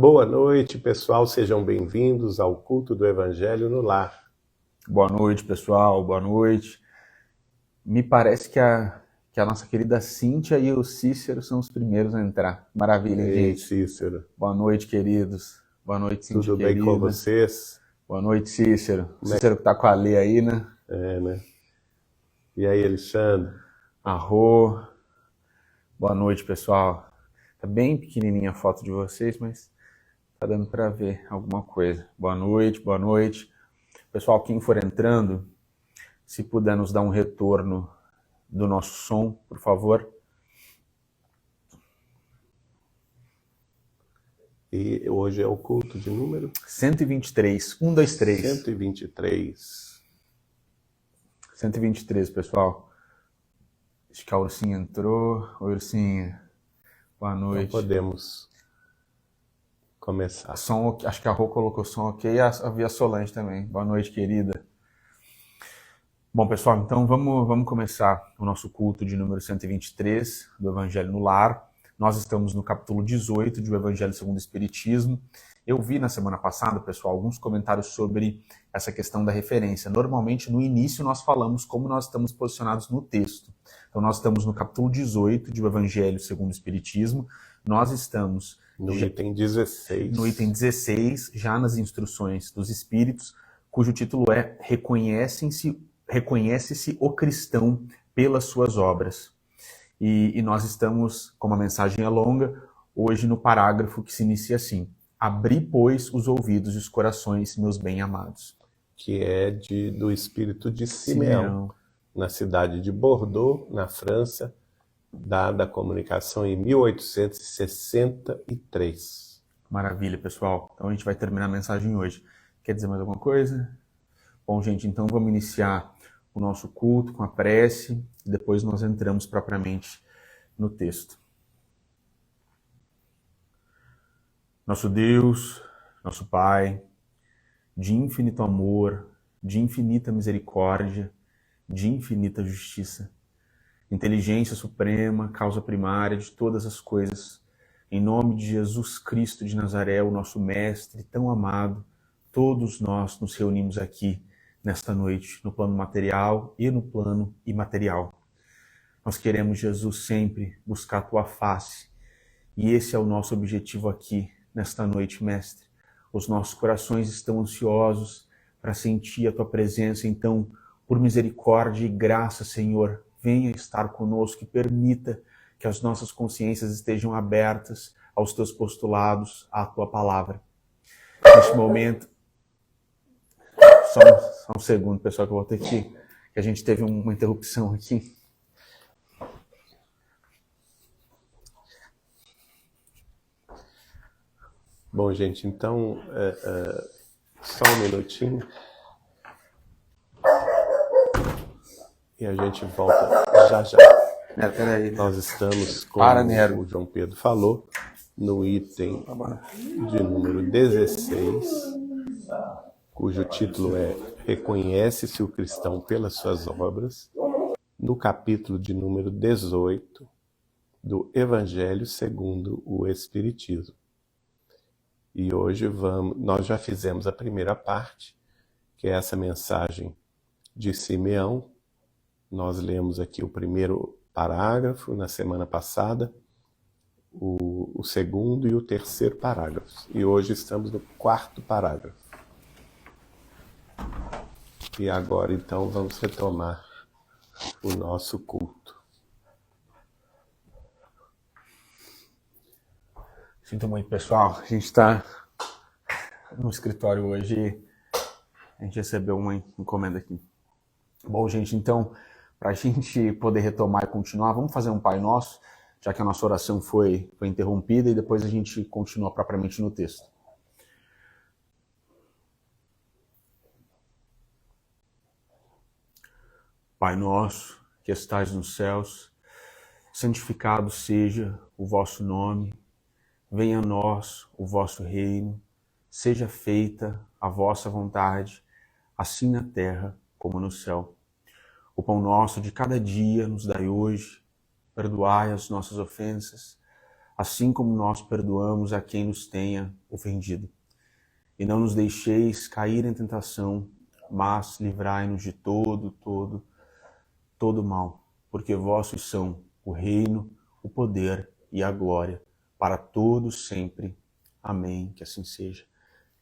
Boa noite, pessoal. Sejam bem-vindos ao culto do Evangelho no Lar. Boa noite, pessoal. Boa noite. Me parece que a nossa querida Cíntia e o Cícero são os primeiros a entrar. Maravilha, hein, Ei, gente? Cícero. Boa noite, queridos. Boa noite, Cíntia, Tudo bem querida. com vocês? Boa noite, Cícero. Cícero que tá com a Lê aí, né? Né? E aí, Alexandre? Arro. Boa noite, pessoal. Tá bem pequenininha a foto de vocês, mas tá dando para ver alguma coisa. Boa noite, boa noite. Pessoal, quem for entrando, se puder nos dar um retorno do nosso som, por favor. E hoje é o culto de número 123. 1, 2, 3. 123. 123, pessoal. Acho que a Ursinha entrou. Oi, Ursinha. Boa noite. Então podemos começar. Som, acho que a Rô colocou som ok e a Via Solange também. Boa noite, querida. Bom, pessoal, então vamos começar o nosso culto de número 123 do Evangelho no Lar. Nós estamos no capítulo 18 do Evangelho segundo o Espiritismo. Eu vi na semana passada, pessoal, alguns comentários sobre essa questão da referência. Normalmente, no início, nós falamos como nós estamos posicionados no texto. Então, nós estamos no capítulo 18 do Evangelho segundo o Espiritismo. Nós estamos no item 16. No item 16, já nas instruções dos Espíritos, cujo título é Reconhece-se o cristão pelas suas obras. E nós estamos, como a mensagem é longa, hoje no parágrafo que se inicia assim: Abri, pois, os ouvidos e os corações, meus bem-amados. Que é do espírito de Simeão, na cidade de Bordeaux, na França, dada a comunicação em 1863. Maravilha, pessoal. Então a gente vai terminar a mensagem hoje. Quer dizer mais alguma coisa? Bom, gente, então vamos iniciar o nosso culto com a prece e depois nós entramos propriamente no texto. Nosso Deus, nosso Pai, de infinito amor, de infinita misericórdia, de infinita justiça, inteligência suprema, causa primária de todas as coisas, em nome de Jesus Cristo de Nazaré, o nosso Mestre tão amado, todos nós nos reunimos aqui nesta noite, no plano material e no plano imaterial. Nós queremos, Jesus, sempre buscar a Tua face, e esse é o nosso objetivo aqui, nesta noite, Mestre. Os nossos corações estão ansiosos para sentir a Tua presença, então, por misericórdia e graça, Senhor, venha estar conosco e permita que as nossas consciências estejam abertas aos Teus postulados, à Tua palavra. Neste momento, só um segundo, pessoal, que eu vou ter que a gente teve uma interrupção aqui. Bom, gente, então, só um minutinho. E a gente volta já. Peraí. Nós estamos, como o João Pedro falou, no item de número 16, cujo título é Reconhece-se o cristão pelas suas obras, no capítulo de número 18 do Evangelho segundo o Espiritismo. E hoje nós já fizemos a primeira parte, que é essa mensagem de Simeão. Nós lemos aqui o primeiro parágrafo na semana passada, o segundo e o terceiro parágrafos. E hoje estamos no quarto parágrafo. E agora, então, vamos retomar o nosso culto. Sinto muito, pessoal. A gente está no escritório hoje. A gente recebeu uma encomenda aqui. Bom, gente, então, para a gente poder retomar e continuar, vamos fazer um Pai Nosso, já que a nossa oração foi interrompida, e depois a gente continua propriamente no texto. Pai nosso, que estais nos céus, santificado seja o vosso nome, venha a nós o vosso reino, seja feita a vossa vontade, assim na terra como no céu. O pão nosso de cada dia nos dai hoje, perdoai as nossas ofensas, assim como nós perdoamos a quem nos tenha ofendido. E não nos deixeis cair em tentação, mas livrai-nos de todo mal, porque vossos são o reino, o poder e a glória, para todos sempre. Amém. Que assim seja.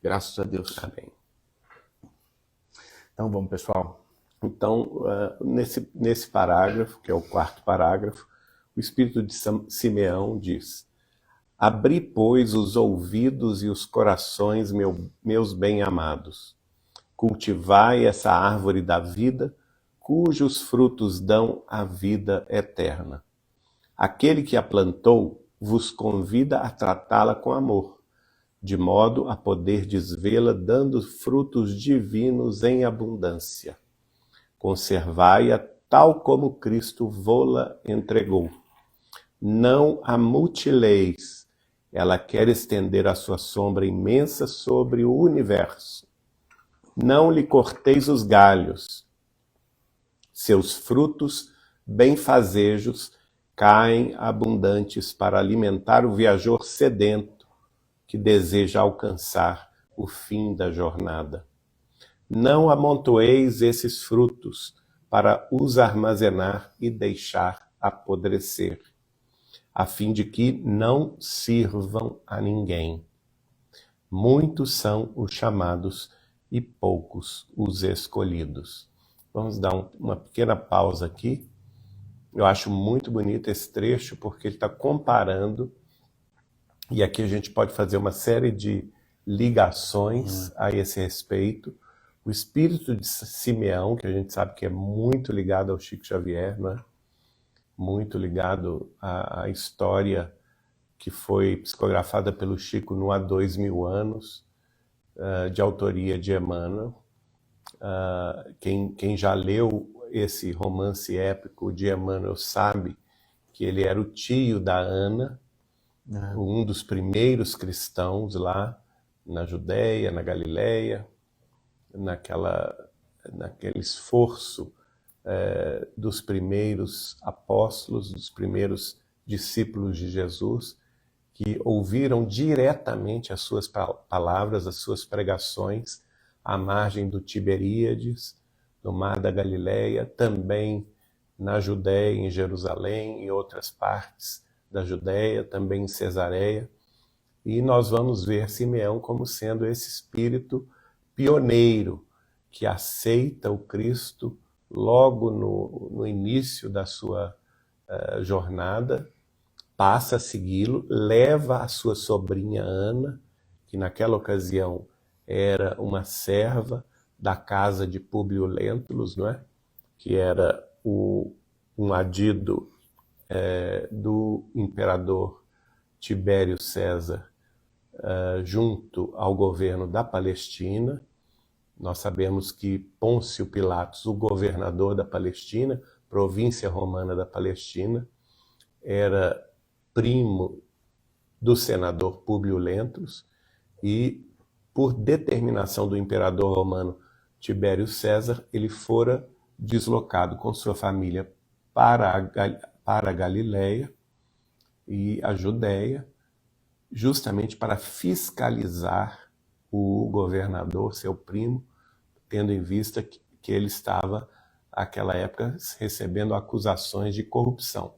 Graças a Deus. Amém. Então vamos, pessoal. Então, nesse parágrafo, que é o quarto parágrafo, o Espírito de Simeão diz: abri, pois, os ouvidos e os corações, meus bem-amados. Cultivai essa árvore da vida, cujos frutos dão a vida eterna. Aquele que a plantou vos convida a tratá-la com amor, de modo a poder desvê-la dando frutos divinos em abundância. Conservai-a tal como Cristo vô-la entregou. Não a mutileis, ela quer estender a sua sombra imensa sobre o universo. Não lhe corteis os galhos. Seus frutos benfazejos caem abundantes para alimentar o viajor sedento que deseja alcançar o fim da jornada. Não amontoeis esses frutos para os armazenar e deixar apodrecer, a fim de que não sirvam a ninguém. Muitos são os chamados e poucos os escolhidos. Vamos dar uma pequena pausa aqui. Eu acho muito bonito esse trecho, porque ele está comparando, e aqui a gente pode fazer uma série de ligações a esse respeito. O espírito de Simeão, que a gente sabe que é muito ligado ao Chico Xavier, né? Muito ligado à história que foi psicografada pelo Chico no há 2000 anos, de autoria de Emmanuel. Quem já leu esse romance épico de Emmanuel sabe que ele era o tio da Ana, um dos primeiros cristãos lá na Judéia, na Galileia, naquele esforço dos primeiros apóstolos, dos primeiros discípulos de Jesus, que ouviram diretamente as suas palavras, as suas pregações, à margem do Tiberíades, no Mar da Galileia, também na Judéia, em Jerusalém, em outras partes da Judéia, também em Cesareia. E nós vamos ver Simeão como sendo esse espírito pioneiro que aceita o Cristo logo no início da sua jornada, passa a segui-lo, leva a sua sobrinha Ana, que naquela ocasião era uma serva da casa de Públio Lentulus, não é? Que era um adido do imperador Tibério César junto ao governo da Palestina. Nós sabemos que Pôncio Pilatos, o governador da Palestina, província romana da Palestina, era primo do senador Públio Lentulus e, por determinação do imperador romano Tibério César, ele fora deslocado com sua família para a Galileia e a Judéia, justamente para fiscalizar o governador, seu primo, tendo em vista que ele estava, naquela época, recebendo acusações de corrupção.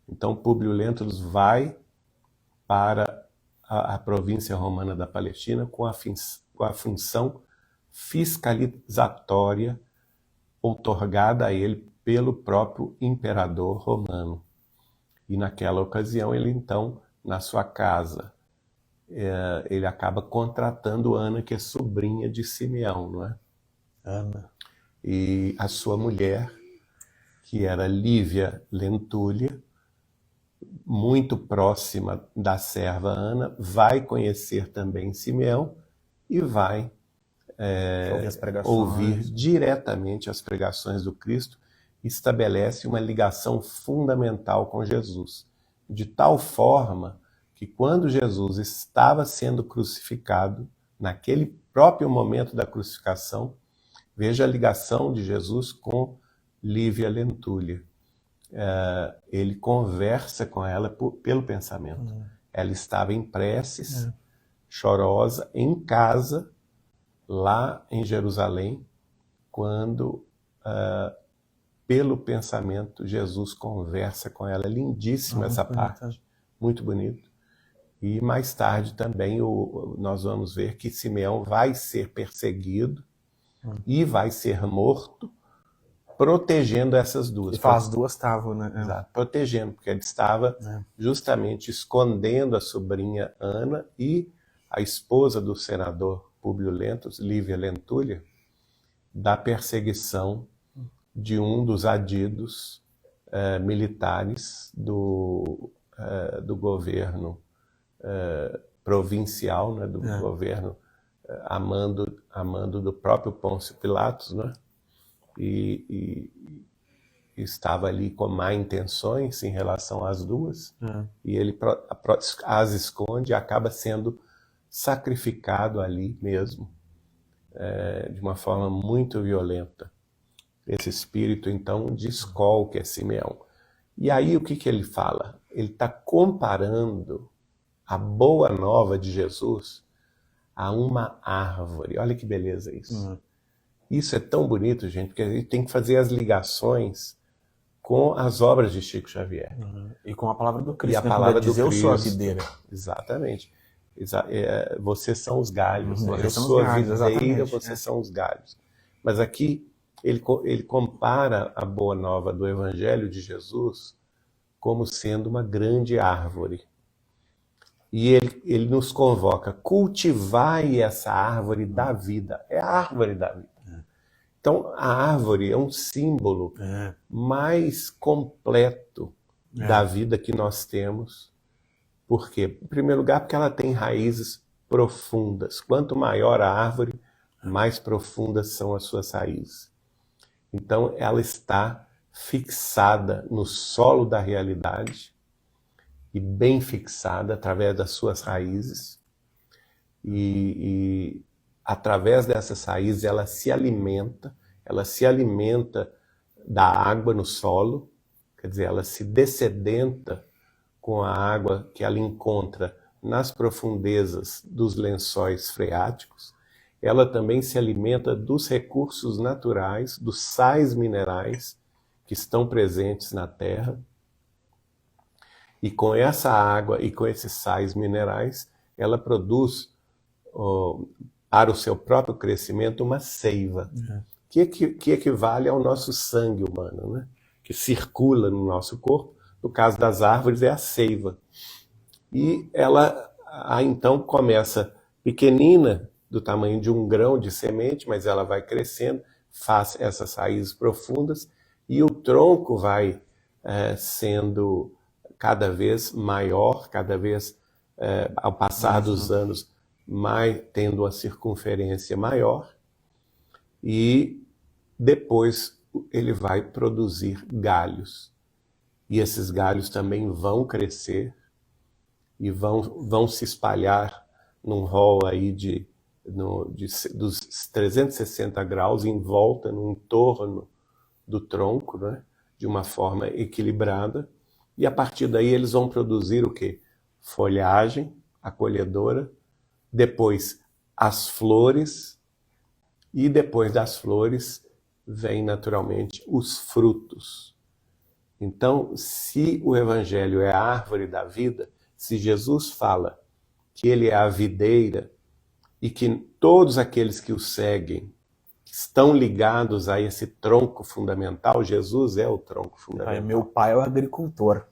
Então, Públio Lentulus vai para a província romana da Palestina com a função fiscalizatória outorgada a ele pelo próprio imperador romano. E naquela ocasião, ele então, na sua casa, ele acaba contratando Ana, que é sobrinha de Simeão, não é? Ana. E a sua mulher, que era Lívia Lentúlia, muito próxima da serva Ana, vai conhecer também Simeão e vai ouvir diretamente as pregações do Cristo, e estabelece uma ligação fundamental com Jesus, de tal forma que quando Jesus estava sendo crucificado, naquele próprio momento da crucificação, veja a ligação de Jesus com Lívia Lentúlia. ele conversa com ela pelo pensamento. Ela estava em preces, chorosa, em casa, lá em Jerusalém, quando, pelo pensamento, Jesus conversa com ela. É lindíssima essa parte, muito bonito. E mais tarde também nós vamos ver que Simeão vai ser perseguido e vai ser morto, protegendo essas duas. E as duas estavam, né? Exato, protegendo, porque ele estava justamente escondendo a sobrinha Ana e a esposa do senador Públio Lentulus, Lívia Lentúlia, da perseguição de um dos adidos militares do governo provincial, né, do governo a mando do próprio Pôncio Pilatos, né? E estava ali com má intenções em relação às duas, e ele as esconde e acaba sendo sacrificado ali mesmo, de uma forma muito violenta. Esse espírito, então, de Escol, que é Simeão. E aí o que ele fala? Ele está comparando a boa nova de Jesus a uma árvore. Olha que beleza isso. Isso é tão bonito, gente, porque a gente tem que fazer as ligações com as obras de Chico Xavier. E com a palavra do Cristo. E a palavra do dizer, Cristo. Eu sou a videira. Exatamente. Vocês são os galhos. Né? Eu Vocês são sou os galhos, a videira, exatamente. vocês são os galhos. Mas aqui ele compara a boa nova do Evangelho de Jesus como sendo uma grande árvore. E ele nos convoca, cultivai essa árvore da vida. É a árvore da vida. Então, a árvore é um símbolo mais completo da vida que nós temos. Por quê? Em primeiro lugar, porque ela tem raízes profundas. Quanto maior a árvore, mais profundas são as suas raízes. Então, ela está fixada no solo da realidade, e bem fixada através das suas raízes, e através dessas raízes ela se alimenta da água no solo, quer dizer, ela se dessedenta com a água que ela encontra nas profundezas dos lençóis freáticos. Ela também se alimenta dos recursos naturais, dos sais minerais que estão presentes na terra. E com essa água e com esses sais minerais, ela produz, para o seu próprio crescimento, uma seiva, que equivale ao nosso sangue humano, né? Que circula no nosso corpo. No caso das árvores, é a seiva. E ela, então, começa pequenina, do tamanho de um grão de semente, mas ela vai crescendo, faz essas raízes profundas, e o tronco vai sendo cada vez maior, cada vez, ao passar dos anos, tendo uma circunferência maior, e depois ele vai produzir galhos. E esses galhos também vão crescer e vão se espalhar num rol aí dos 360 graus em volta, no entorno do tronco, né? De uma forma equilibrada. E a partir daí eles vão produzir o quê? Folhagem acolhedora, depois as flores, e depois das flores vem naturalmente os frutos. Então, se o Evangelho é a árvore da vida, se Jesus fala que ele é a videira e que todos aqueles que o seguem estão ligados a esse tronco fundamental, Jesus é o tronco fundamental. Meu pai é o agricultor.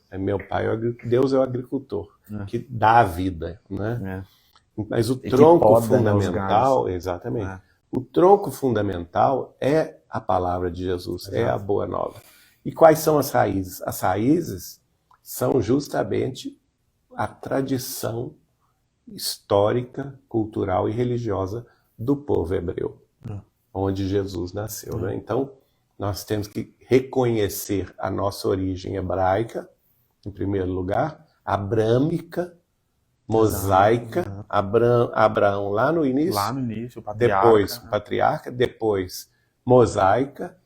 Deus é o agricultor, que dá a vida, né? Mas o tronco fundamental, exatamente, o tronco fundamental é a palavra de Jesus, é a boa nova. E quais são as raízes? As raízes são justamente a tradição histórica, cultural e religiosa do povo hebreu, onde Jesus nasceu. Né? Então, nós temos que reconhecer a nossa origem hebraica, em primeiro lugar, abrâmica, mosaica, Abraão lá no início, o patriarca, depois o patriarca, depois mosaica,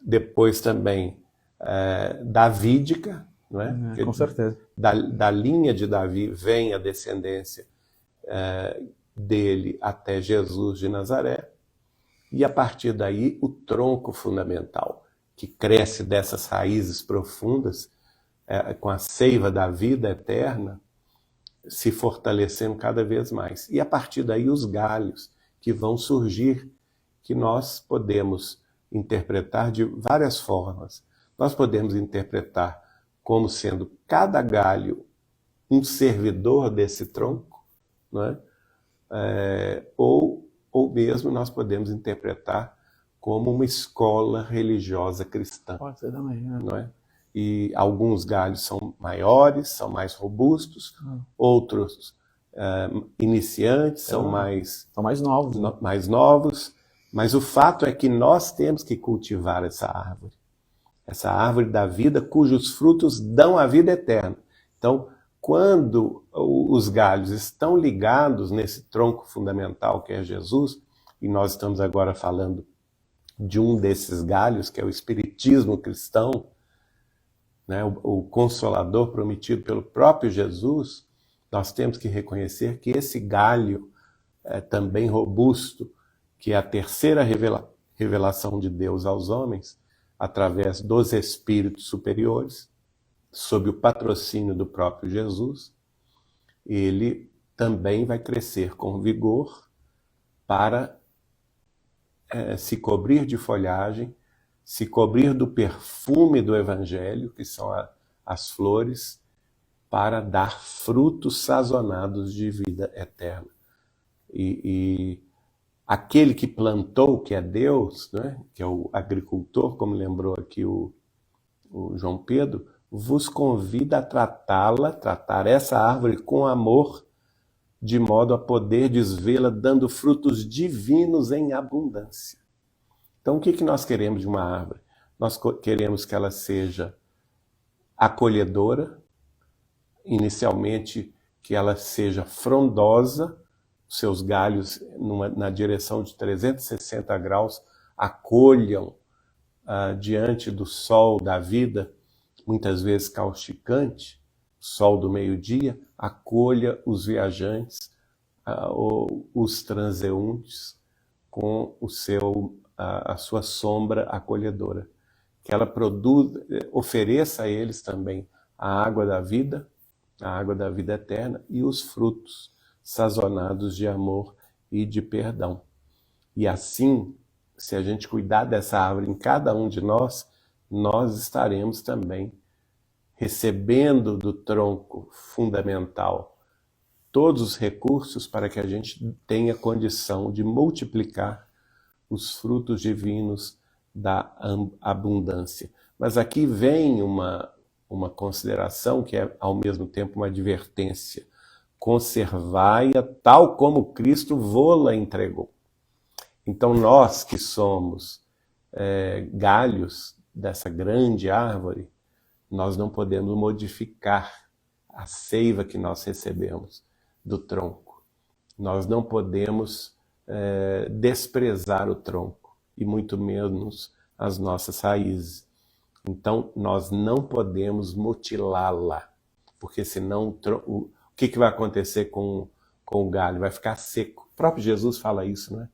depois também davídica, não é? Com certeza. Da linha de Davi vem a descendência dele até Jesus de Nazaré, e a partir daí o tronco fundamental, que cresce dessas raízes profundas, com a seiva da vida eterna, se fortalecendo cada vez mais. E a partir daí os galhos que vão surgir, que nós podemos interpretar de várias formas. Nós podemos interpretar como sendo cada galho um servidor desse tronco, não é? Ou mesmo nós podemos interpretar como uma escola religiosa cristã. Pode ser também, né? Não é? E alguns galhos são maiores, são mais robustos, outros iniciantes são mais novos. mais novos, mas o fato é que nós temos que cultivar essa árvore da vida, cujos frutos dão a vida eterna. Então, quando os galhos estão ligados nesse tronco fundamental que é Jesus, e nós estamos agora falando de um desses galhos, que é o espiritismo cristão, né, o Consolador prometido pelo próprio Jesus, nós temos que reconhecer que esse galho também robusto, que é a terceira revelação de Deus aos homens, através dos espíritos superiores, sob o patrocínio do próprio Jesus, ele também vai crescer com vigor para se cobrir de folhagem, se cobrir do perfume do Evangelho, que são as flores, para dar frutos sazonados de vida eterna. E aquele que plantou, que é Deus, né, que é o agricultor, como lembrou aqui o João Pedro, vos convida a tratar essa árvore com amor, de modo a poder desvê-la dando frutos divinos em abundância. Então, o que nós queremos de uma árvore? Nós queremos que ela seja acolhedora, inicialmente que ela seja frondosa, seus galhos na direção de 360 graus acolham diante do sol da vida, muitas vezes causticante, sol do meio-dia, acolha os viajantes ou os transeuntes com a sua sombra acolhedora. Que ela ofereça a eles também a água da vida eterna e os frutos sazonados de amor e de perdão. E assim, se a gente cuidar dessa árvore em cada um de nós estaremos também recebendo do tronco fundamental todos os recursos para que a gente tenha condição de multiplicar os frutos divinos da abundância. Mas aqui vem uma consideração que é ao mesmo tempo uma advertência. Conservai-a tal como Cristo vô-la entregou. Então nós que somos galhos dessa grande árvore, nós não podemos modificar a seiva que nós recebemos do tronco. Nós não podemos desprezar o tronco, e muito menos as nossas raízes. Então, nós não podemos mutilá-la, porque senão o que vai acontecer com o galho? Vai ficar seco. O próprio Jesus fala isso, né?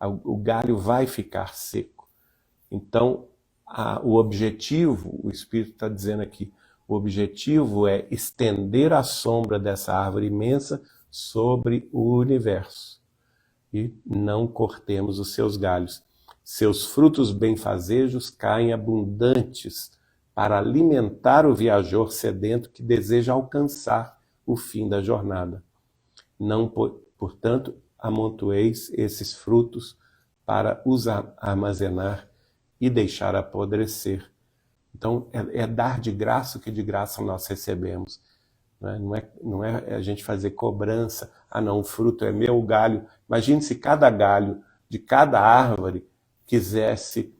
O galho vai ficar seco. Então, o objetivo, o Espírito está dizendo aqui, o objetivo é estender a sombra dessa árvore imensa sobre o universo. E não cortemos os seus galhos. Seus frutos benfazejos caem abundantes para alimentar o viajor sedento que deseja alcançar o fim da jornada. Não, portanto, amontoeis esses frutos para os armazenar e deixar apodrecer. Então, é dar de graça o que de graça nós recebemos. Não é a gente fazer cobrança. Ah, não, o fruto é meu, o galho. Imagine se cada galho de cada árvore quisesse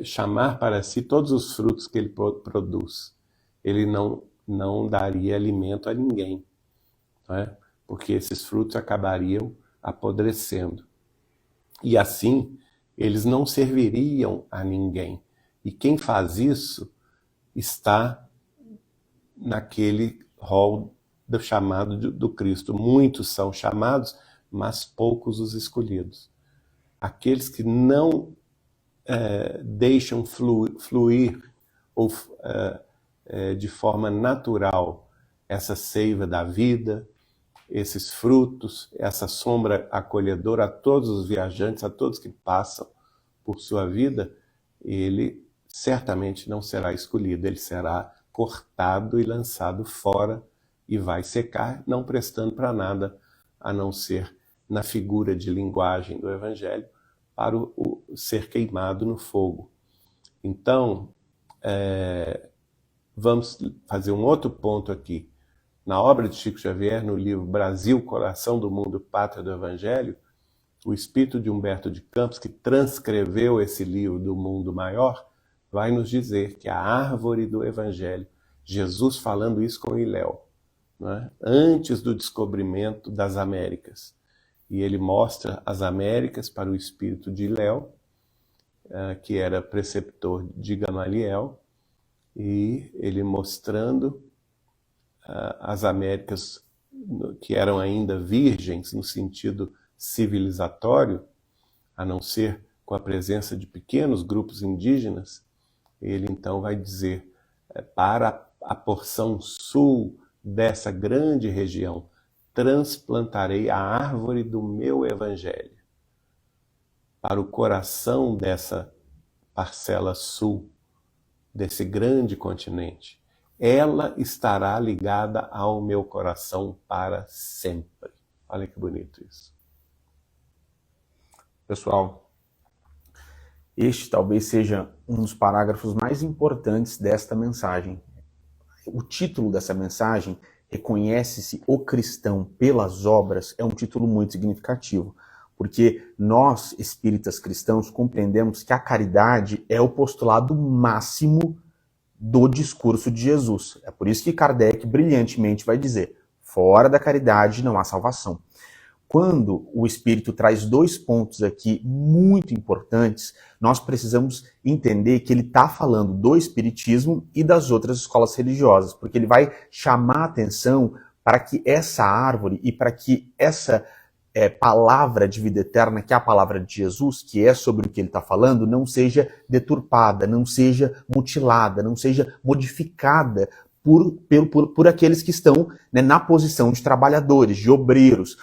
chamar para si todos os frutos que ele produz. Ele não daria alimento a ninguém, não é? Porque esses frutos acabariam apodrecendo. E assim, eles não serviriam a ninguém. E quem faz isso está naquele rol do chamado do Cristo. Muitos são chamados, mas poucos os escolhidos. Aqueles que não deixam fluir ou de forma natural essa seiva da vida, esses frutos, essa sombra acolhedora a todos os viajantes, a todos que passam por sua vida, ele certamente não será escolhido, ele será cortado e lançado fora e vai secar, não prestando para nada, a não ser na figura de linguagem do Evangelho, para o ser queimado no fogo. Então, vamos fazer um outro ponto aqui. Na obra de Chico Xavier, no livro Brasil, Coração do Mundo, Pátria do Evangelho, o espírito de Humberto de Campos, que transcreveu esse livro do mundo maior, vai nos dizer que a árvore do Evangelho, Jesus falando isso com Hilel, né, antes do descobrimento das Américas. E ele mostra as Américas para o espírito de Hilel, que era preceptor de Gamaliel, e ele mostrando as Américas que eram ainda virgens no sentido civilizatório, a não ser com a presença de pequenos grupos indígenas, ele então vai dizer, para a porção sul dessa grande região, transplantarei a árvore do meu evangelho. Para o coração dessa parcela sul, desse grande continente, ela estará ligada ao meu coração para sempre. Olha que bonito isso. Pessoal, este talvez seja um dos parágrafos mais importantes desta mensagem. O título dessa mensagem, Reconhece-se o cristão pelas obras, é um título muito significativo, porque nós, espíritas cristãos, compreendemos que a caridade é o postulado máximo do discurso de Jesus. É por isso que Kardec brilhantemente vai dizer, fora da caridade não há salvação. Quando o Espírito traz dois pontos aqui muito importantes, nós precisamos entender que ele está falando do Espiritismo e das outras escolas religiosas, porque ele vai chamar a atenção para que essa árvore e para que essa palavra de vida eterna, que é a palavra de Jesus, que é sobre o que ele está falando, não seja deturpada, não seja mutilada, não seja modificada por aqueles que estão, né, na posição de trabalhadores, de obreiros.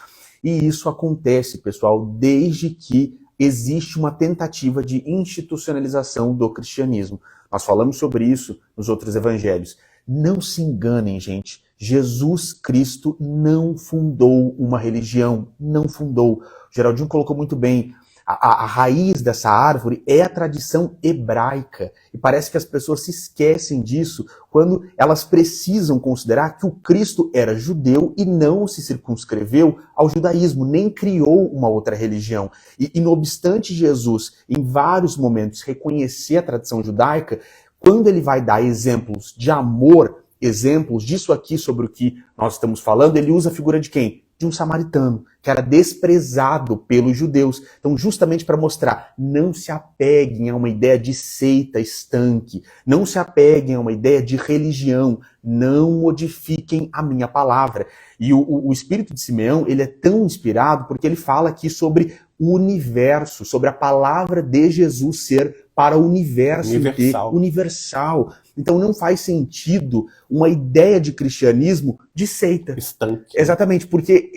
E isso acontece, pessoal, desde que existe uma tentativa de institucionalização do cristianismo. Nós falamos sobre isso nos outros evangelhos. Não se enganem, gente. Jesus Cristo não fundou uma religião, não fundou. O Geraldinho colocou muito bem. A raiz dessa árvore é a tradição hebraica. E parece que as pessoas se esquecem disso quando elas precisam considerar que o Cristo era judeu e não se circunscreveu ao judaísmo, nem criou uma outra religião. E não obstante Jesus, em vários momentos, reconhecer a tradição judaica, quando ele vai dar exemplos de amor, exemplos disso aqui sobre o que nós estamos falando, ele usa a figura de quem? De um samaritano, que era desprezado pelos judeus. Então, justamente para mostrar, não se apeguem a uma ideia de seita estanque, não se apeguem a uma ideia de religião, não modifiquem a minha palavra. E o espírito de Simeão, ele é tão inspirado porque ele fala aqui sobre o universo, sobre a palavra de Jesus ser para o universo inteiro, universal. Então não faz sentido uma ideia de cristianismo de seita. Estanque. Exatamente, porque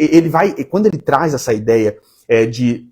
quando ele traz essa ideia de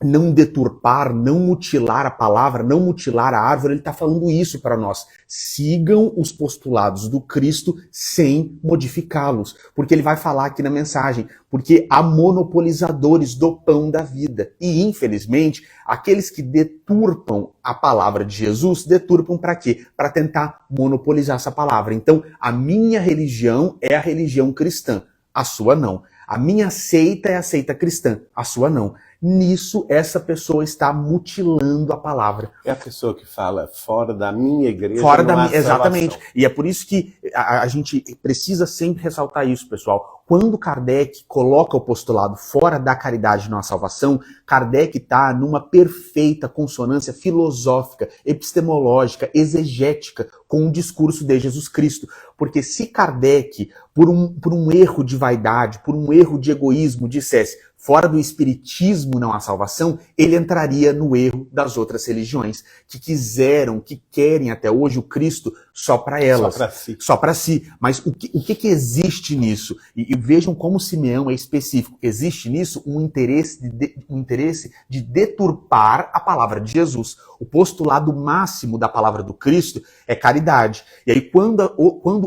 não deturpar, não mutilar a palavra, não mutilar a árvore, ele está falando isso para nós. Sigam os postulados do Cristo sem modificá-los. Porque ele vai falar aqui na mensagem, porque há monopolizadores do pão da vida. E, infelizmente, aqueles que deturpam a palavra de Jesus, deturpam para quê? Para tentar monopolizar essa palavra. Então, a minha religião é a religião cristã, a sua não. A minha seita é a seita cristã, a sua não. Nisso, essa pessoa está mutilando a palavra. É a pessoa que fala, fora da minha igreja Fora não da há minha, exatamente. salvação. E é por isso que a gente precisa sempre ressaltar isso, pessoal. Quando Kardec coloca o postulado fora da caridade não há salvação, Kardec está numa perfeita consonância filosófica, epistemológica, exegética com o discurso de Jesus Cristo. Porque se Kardec, por um erro de vaidade, por um erro de egoísmo, dissesse fora do espiritismo não há salvação, ele entraria no erro das outras religiões, que querem até hoje o Cristo só para elas. Só para si. Mas o que existe nisso? E vejam como Simeão é específico. Existe nisso um interesse de deturpar a palavra de Jesus. O postulado máximo da palavra do Cristo é caridade. E aí quando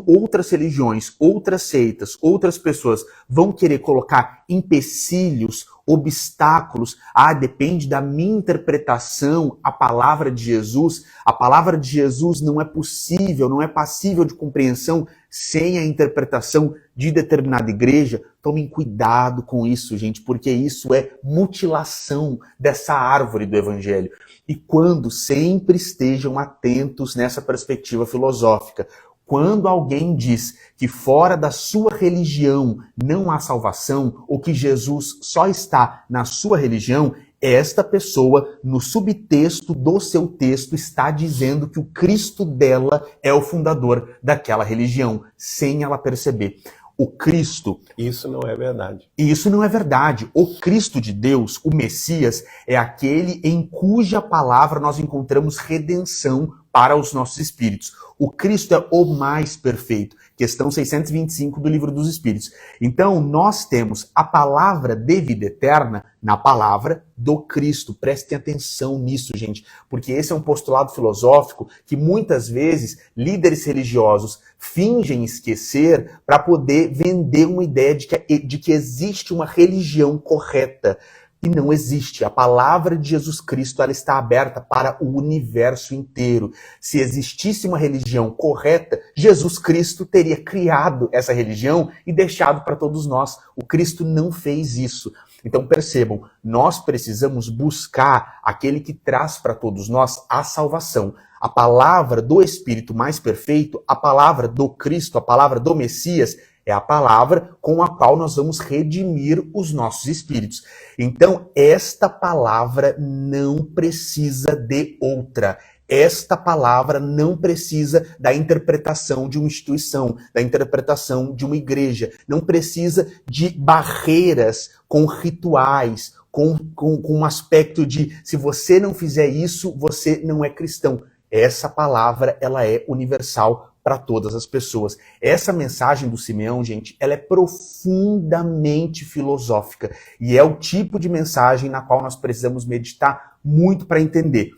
outras religiões, outras seitas, outras pessoas vão querer colocar empecilhos, obstáculos, depende da minha interpretação, a palavra de Jesus não é possível, não é passível de compreensão sem a interpretação de determinada igreja. Tomem cuidado com isso, gente, porque isso é mutilação dessa árvore do evangelho. E quando sempre estejam atentos nessa perspectiva filosófica, quando alguém diz que fora da sua religião não há salvação, ou que Jesus só está na sua religião, esta pessoa, no subtexto do seu texto, está dizendo que o Cristo dela é o fundador daquela religião, sem ela perceber. O Cristo... Isso não é verdade. E isso não é verdade. O Cristo de Deus, o Messias, é aquele em cuja palavra nós encontramos redenção para os nossos espíritos. O Cristo é o mais perfeito. Questão 625 do Livro dos Espíritos. Então, nós temos a palavra de vida eterna na palavra do Cristo. Prestem atenção nisso, gente, porque esse é um postulado filosófico que muitas vezes líderes religiosos fingem esquecer para poder vender uma ideia de que existe uma religião correta. E não existe. A palavra de Jesus Cristo, ela está aberta para o universo inteiro. Se existisse uma religião correta, Jesus Cristo teria criado essa religião e deixado para todos nós. O Cristo não fez isso. Então percebam, nós precisamos buscar aquele que traz para todos nós a salvação. A palavra do Espírito mais perfeito, a palavra do Cristo, a palavra do Messias, é a palavra com a qual nós vamos redimir os nossos espíritos. Então, esta palavra não precisa de outra. Esta palavra não precisa da interpretação de uma instituição, da interpretação de uma igreja. Não precisa de barreiras com rituais, com um aspecto de se você não fizer isso, você não é cristão. Essa palavra, ela é universal para todas as pessoas. Essa mensagem do Simeão, gente, ela é profundamente filosófica e é o tipo de mensagem na qual nós precisamos meditar muito para entender.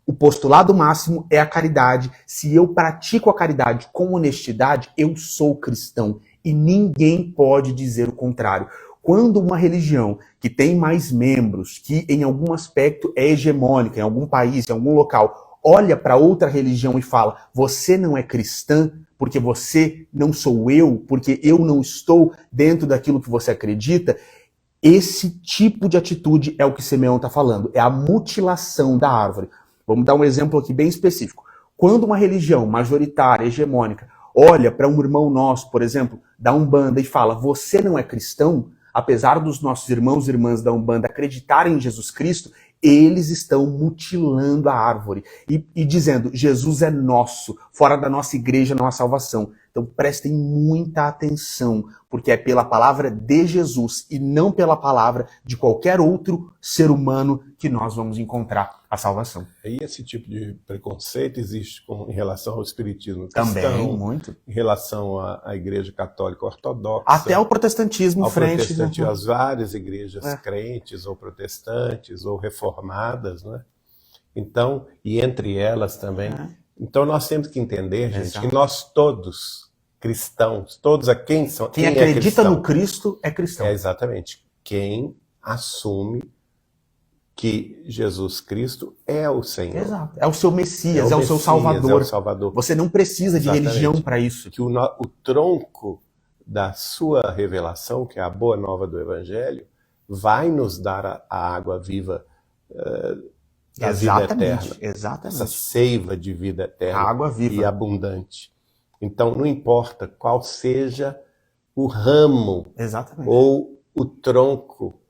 O postulado máximo é a caridade. Se eu pratico a caridade com honestidade, eu sou cristão e ninguém pode dizer o contrário. Quando uma religião que tem mais membros, que em algum aspecto é hegemônica, em algum país, em algum local, olha para outra religião e fala, você não é cristã porque você não sou eu, porque eu não estou dentro daquilo que você acredita, esse tipo de atitude é o que Simeão está falando, é a mutilação da árvore. Vamos dar um exemplo aqui bem específico. Quando uma religião majoritária, hegemônica, olha para um irmão nosso, por exemplo, da Umbanda e fala, você não é cristão, apesar dos nossos irmãos e irmãs da Umbanda acreditarem em Jesus Cristo, eles estão mutilando a árvore e dizendo, Jesus é nosso, fora da nossa igreja não há salvação. Então prestem muita atenção, porque é pela palavra de Jesus e não pela palavra de qualquer outro ser humano que nós vamos encontrar a salvação. E esse tipo de preconceito existe em relação ao espiritismo cristão, também, muito. Em relação à igreja católica ortodoxa. Até o protestantismo frente. Às várias igrejas crentes ou protestantes ou reformadas, né? Então, e entre elas também. Então nós temos que entender, gente, que nós todos cristãos, todos a quem acredita no Cristo é cristão. É exatamente. Quem assume que Jesus Cristo é o Senhor. Exato. É o seu Messias, é o seu Salvador. É o Salvador. Você não precisa de religião para isso. Que o tronco da sua revelação, que é a boa nova do Evangelho, vai nos dar a água viva da vida eterna. Exatamente. Essa seiva de vida eterna A água viva. e abundante. Então, não importa qual seja o ramo Exatamente. ou o tronco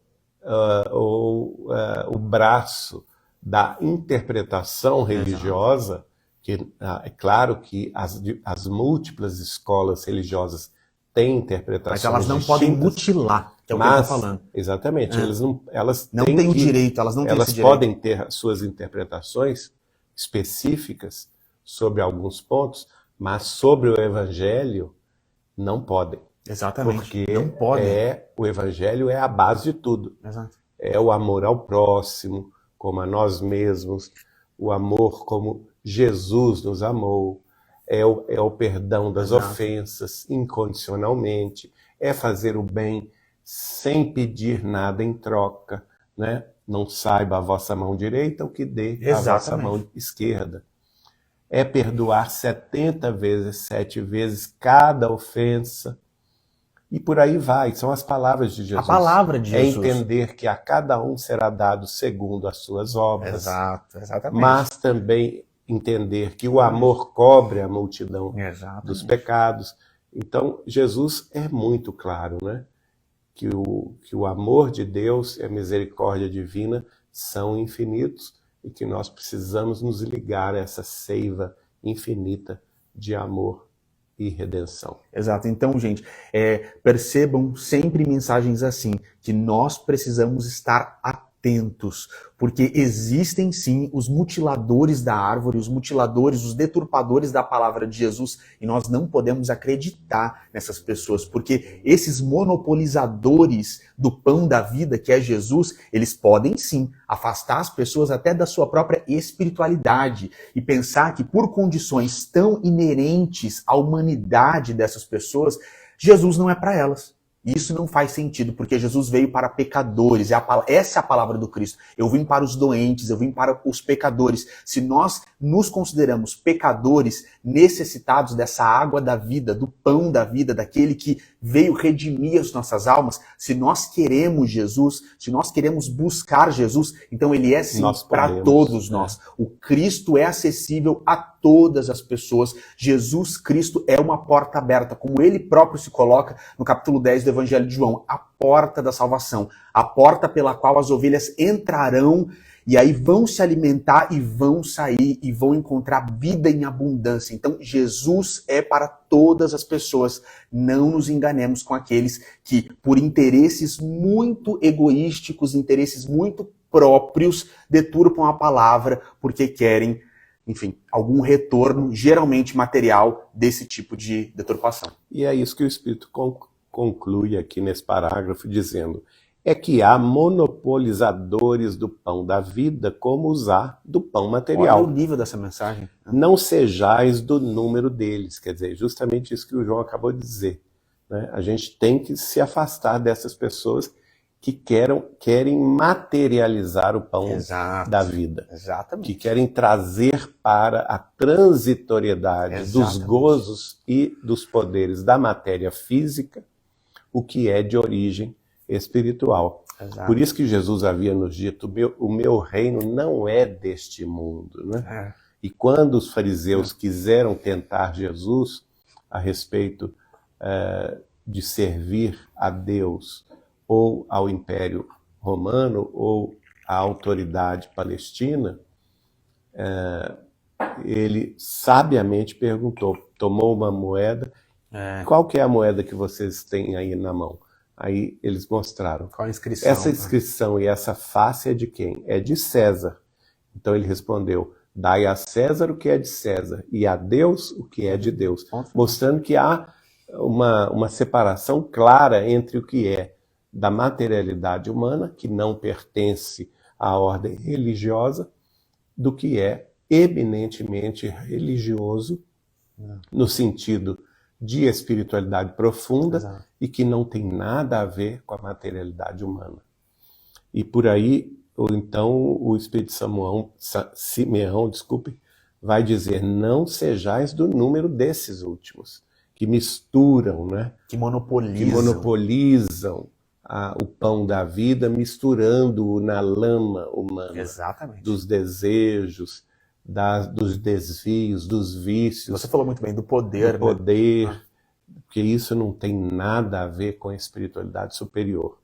ou o braço da interpretação religiosa, que é claro que as múltiplas escolas religiosas têm interpretações Mas elas não distintas, podem mutilar, que é o que eu estou falando. Exatamente, elas não têm o direito, elas não têm esse direito. Elas podem ter suas interpretações específicas sobre alguns pontos, mas sobre o Evangelho não podem. Exatamente. Porque não podem. o Evangelho é a base de tudo. Exato. É o amor ao próximo, como a nós mesmos, o amor como Jesus nos amou, é o perdão das ofensas incondicionalmente, é fazer o bem sem pedir nada em troca, né? Não saiba a vossa mão direita o que dê a vossa mão esquerda. É perdoar 70 vezes, 7 vezes cada ofensa. E por aí vai, são as palavras de Jesus. A palavra de Jesus. É entender que a cada um será dado segundo as suas obras. Exato, exatamente. Mas também entender que o amor cobre a multidão dos pecados. Então, Jesus é muito claro, né? Que o amor de Deus e a misericórdia divina são infinitos e que nós precisamos nos ligar a essa seiva infinita de amor e redenção. Exato. Então, gente, percebam sempre mensagens assim, que nós precisamos estar atentos, porque existem sim os mutiladores da árvore, os mutiladores, os deturpadores da palavra de Jesus, e nós não podemos acreditar nessas pessoas, porque esses monopolizadores do pão da vida, que é Jesus, eles podem sim afastar as pessoas até da sua própria espiritualidade e pensar que por condições tão inerentes à humanidade dessas pessoas, Jesus não é para elas. Isso não faz sentido, porque Jesus veio para pecadores. Essa é a palavra do Cristo. Eu vim para os doentes, eu vim para os pecadores. Se nós nos consideramos pecadores, necessitados dessa água da vida, do pão da vida, daquele que veio redimir as nossas almas, se nós queremos Jesus, se nós queremos buscar Jesus, então ele é sim para todos nós. O Cristo é acessível a todas as pessoas. Jesus Cristo é uma porta aberta, como ele próprio se coloca no capítulo 10 do Evangelho de João, a porta da salvação, a porta pela qual as ovelhas entrarão e aí vão se alimentar e vão sair e vão encontrar vida em abundância. Então Jesus é para todas as pessoas. Não nos enganemos com aqueles que, por interesses muito egoísticos, interesses muito próprios, deturpam a palavra porque querem, enfim, algum retorno, geralmente material, desse tipo de deturpação. E é isso que o Espírito conclui aqui nesse parágrafo, dizendo: é que há monopolizadores do pão da vida, como usar do pão material. Olha o nível dessa mensagem. Não sejais do número deles. Quer dizer, justamente isso que o João acabou de dizer, né? A gente tem que se afastar dessas pessoas que querem materializar o pão da vida. Exatamente. Que querem trazer para a transitoriedade dos gozos e dos poderes da matéria física o que é de origem espiritual. Exato. Por isso que Jesus havia nos dito: o meu reino não é deste mundo, né? E quando os fariseus quiseram tentar Jesus a respeito de servir a Deus ou ao Império Romano ou à autoridade palestina, ele sabiamente perguntou, tomou uma moeda, qual que é a moeda que vocês têm aí na mão? Aí eles mostraram. Qual a inscrição? Essa inscrição e essa face é de quem? É de César. Então ele respondeu: dai a César o que é de César e a Deus o que é de Deus. Mostrando que há uma separação clara entre o que é da materialidade humana, que não pertence à ordem religiosa, do que é eminentemente religioso, no sentido de espiritualidade profunda e que não tem nada a ver com a materialidade humana. E por aí, então, o Espírito Simeão, vai dizer: não sejais do número desses últimos, que misturam, né? Que monopolizam o pão da vida, misturando-o na lama humana. Exatamente. Dos desejos, dos desvios, dos vícios. Você falou muito bem do poder. Do poder, porque isso não tem nada a ver com a espiritualidade superior.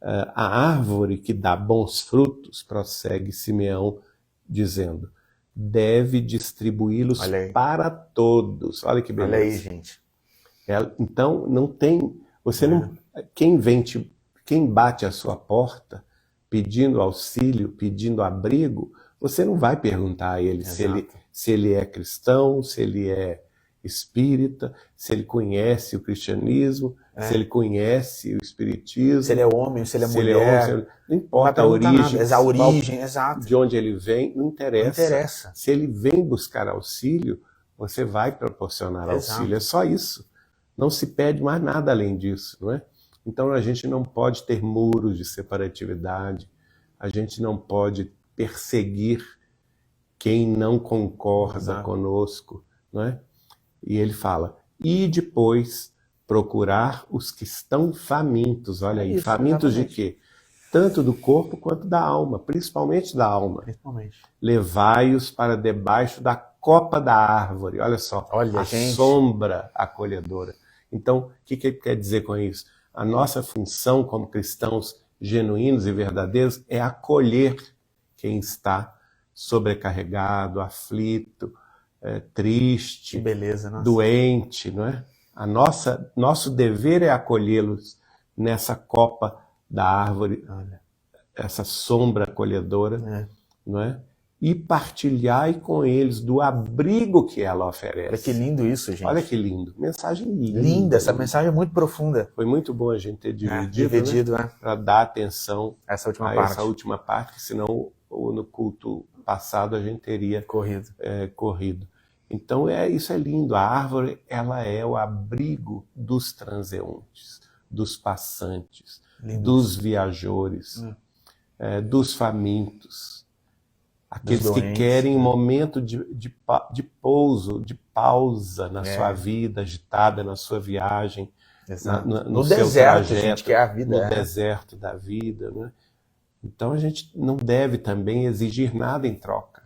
A árvore que dá bons frutos, prossegue Simeão dizendo, deve distribuí-los para todos. Olha que beleza. Olha aí, gente. Então, não tem... Você não... Quem bate à sua porta pedindo auxílio, pedindo abrigo, você não vai perguntar a ele se ele é cristão, se ele é espírita, se ele conhece o cristianismo, se ele conhece o espiritismo. Se ele é homem, se ele é mulher. Não importa a origem, exato. De onde ele vem, não interessa. Não interessa. Se ele vem buscar auxílio, você vai proporcionar auxílio. É só isso. Não se pede mais nada além disso, não é? Então a gente não pode ter muros de separatividade, a gente não pode perseguir quem não concorda conosco, não é? E ele fala, e depois procurar os que estão famintos, olha aí, famintos de quê? Tanto do corpo quanto da alma, principalmente da alma. Levai-os para debaixo da copa da árvore, olha só, sombra acolhedora. Então, o que ele quer dizer com isso? A nossa função como cristãos genuínos e verdadeiros é acolher quem está sobrecarregado, aflito, triste, que beleza, doente, não é? Nosso dever é acolhê-los nessa copa da árvore, essa sombra acolhedora, não é? E partilhai com eles do abrigo que ela oferece. Olha que lindo isso, gente. Olha que lindo. Mensagem linda. Linda, essa mensagem é muito profunda. Foi muito bom a gente ter dividido, né? Para dar atenção a essa última parte, que senão no culto passado a gente teria corrido. Então isso é lindo. A árvore, ela é o abrigo dos transeuntes, dos passantes, dos viajores, dos famintos. Aqueles que querem um momento de pouso, de pausa na sua vida agitada, na sua viagem, no seu deserto, trajeto, gente, que é a vida, no deserto da vida, né? Então a gente não deve também exigir nada em troca.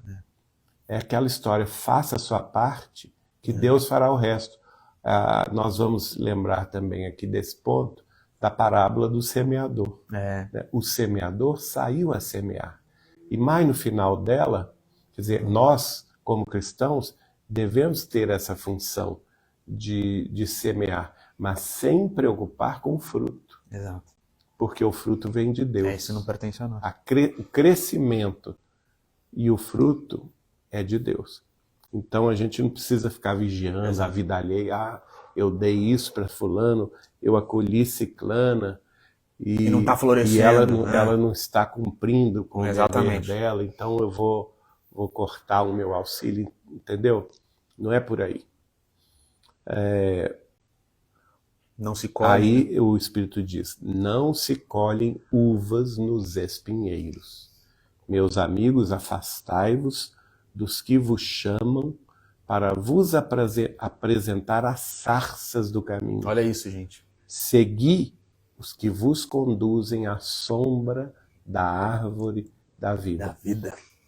É aquela história, faça a sua parte, que Deus fará o resto. Nós vamos lembrar também aqui desse ponto da parábola do semeador. O semeador saiu a semear. E mais no final dela, quer dizer, nós, como cristãos, devemos ter essa função de semear, mas sem preocupar com o fruto. Exato. Porque o fruto vem de Deus. Isso não pertence a nós. O crescimento e o fruto é de Deus. Então a gente não precisa ficar vigiando a vida alheia. Eu dei isso para fulano, eu acolhi ciclana, e não está florescendo. E ela não está cumprindo com o dever dela, então eu vou cortar o meu auxílio, entendeu? Não é por aí. Não se colhe. Aí o Espírito diz, não se colhem uvas nos espinheiros. Meus amigos, afastai-vos dos que vos chamam para vos apresentar as sarças do caminho. Olha isso, gente. Segui os que vos conduzem à sombra da árvore da vida.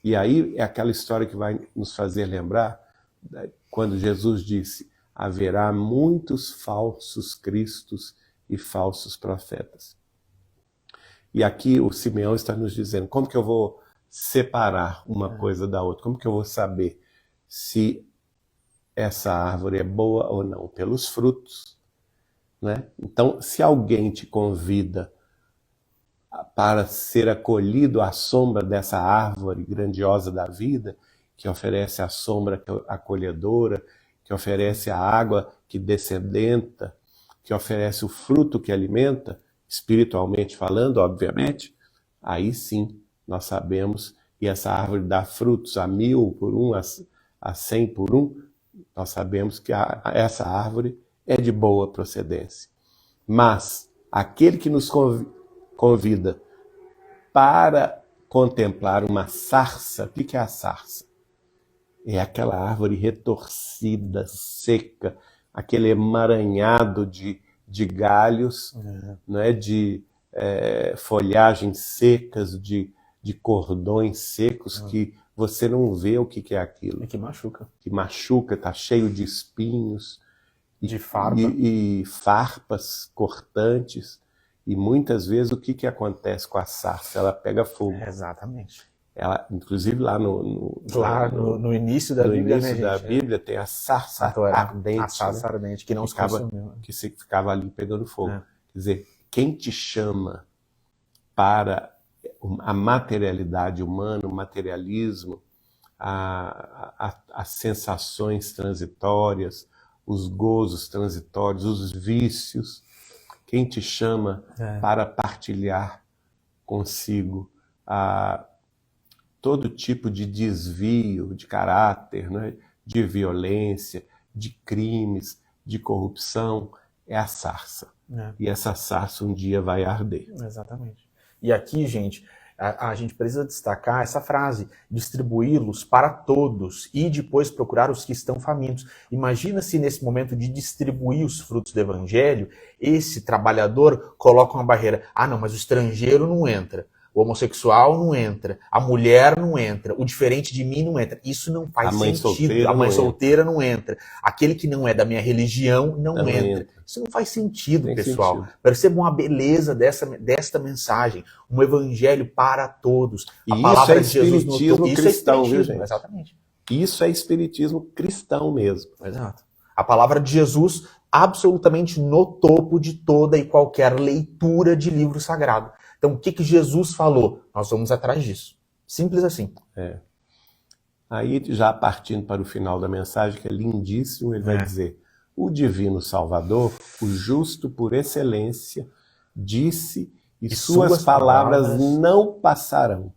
E aí é aquela história que vai nos fazer lembrar quando Jesus disse, haverá muitos falsos cristos e falsos profetas. E aqui o Simeão está nos dizendo, como que eu vou separar uma coisa da outra? Como que eu vou saber se essa árvore é boa ou não? Pelos frutos. Né? Então, se alguém te convida para ser acolhido à sombra dessa árvore grandiosa da vida, que oferece a sombra acolhedora, que oferece a água que descedenta, que oferece o fruto que alimenta, espiritualmente falando, obviamente, aí sim nós sabemos, e essa árvore dá frutos a 1000 por um, a 100 por um, nós sabemos que essa árvore é de boa procedência. Mas aquele que nos convida para contemplar uma sarça, o que é a sarça? É aquela árvore retorcida, seca, aquele emaranhado de galhos, não é? De folhagens secas, de cordões secos que você não vê o que é aquilo. E que machuca. Que machuca, está cheio de espinhos. De farpa. E farpas cortantes. E muitas vezes o que acontece com a sarça? Ela pega fogo. Exatamente. Ela, inclusive lá no inízer da Bíblia, início da Bíblia tem a sarça ardente. A sarça ardente, que não se consumiu. Que ficava ali pegando fogo. Quer dizer, quem te chama para a materialidade humana, o materialismo, as sensações transitórias, os gozos transitórios, os vícios, quem te chama para partilhar consigo todo tipo de desvio de caráter, né? De violência, de crimes, de corrupção, é a sarça. E essa sarça um dia vai arder. Exatamente. E aqui, gente, a gente precisa destacar essa frase, distribuí-los para todos e depois procurar os que estão famintos. Imagina se nesse momento de distribuir os frutos do evangelho, esse trabalhador coloca uma barreira. Ah, não, mas o estrangeiro não entra. O homossexual não entra, a mulher não entra, o diferente de mim não entra. Isso não faz sentido. A mãe solteira não entra. Aquele que não é da minha religião não entra. Isso não faz sentido, pessoal. Percebam a beleza desta mensagem. Um evangelho para todos. A palavra de Jesus no topo. Isso é cristão, viu, gente? Exatamente. Isso é espiritismo cristão mesmo. Exato. A palavra de Jesus absolutamente no topo de toda e qualquer leitura de livro sagrado. Então, o que Jesus falou? Nós vamos atrás disso. Simples assim. Aí, já partindo para o final da mensagem, que é lindíssimo, ele vai dizer: o divino Salvador, o justo por excelência, disse, e suas palavras não passarão.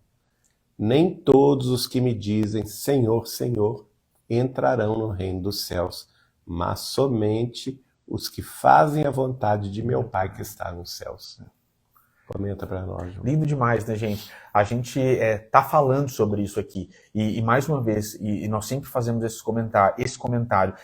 Nem todos os que me dizem Senhor, Senhor, entrarão no reino dos céus, mas somente os que fazem a vontade de meu Pai que está nos céus. Comenta para nós, João. Lindo demais, né, gente? A gente tá falando sobre isso aqui. E mais uma vez, e nós sempre fazemos esse comentário.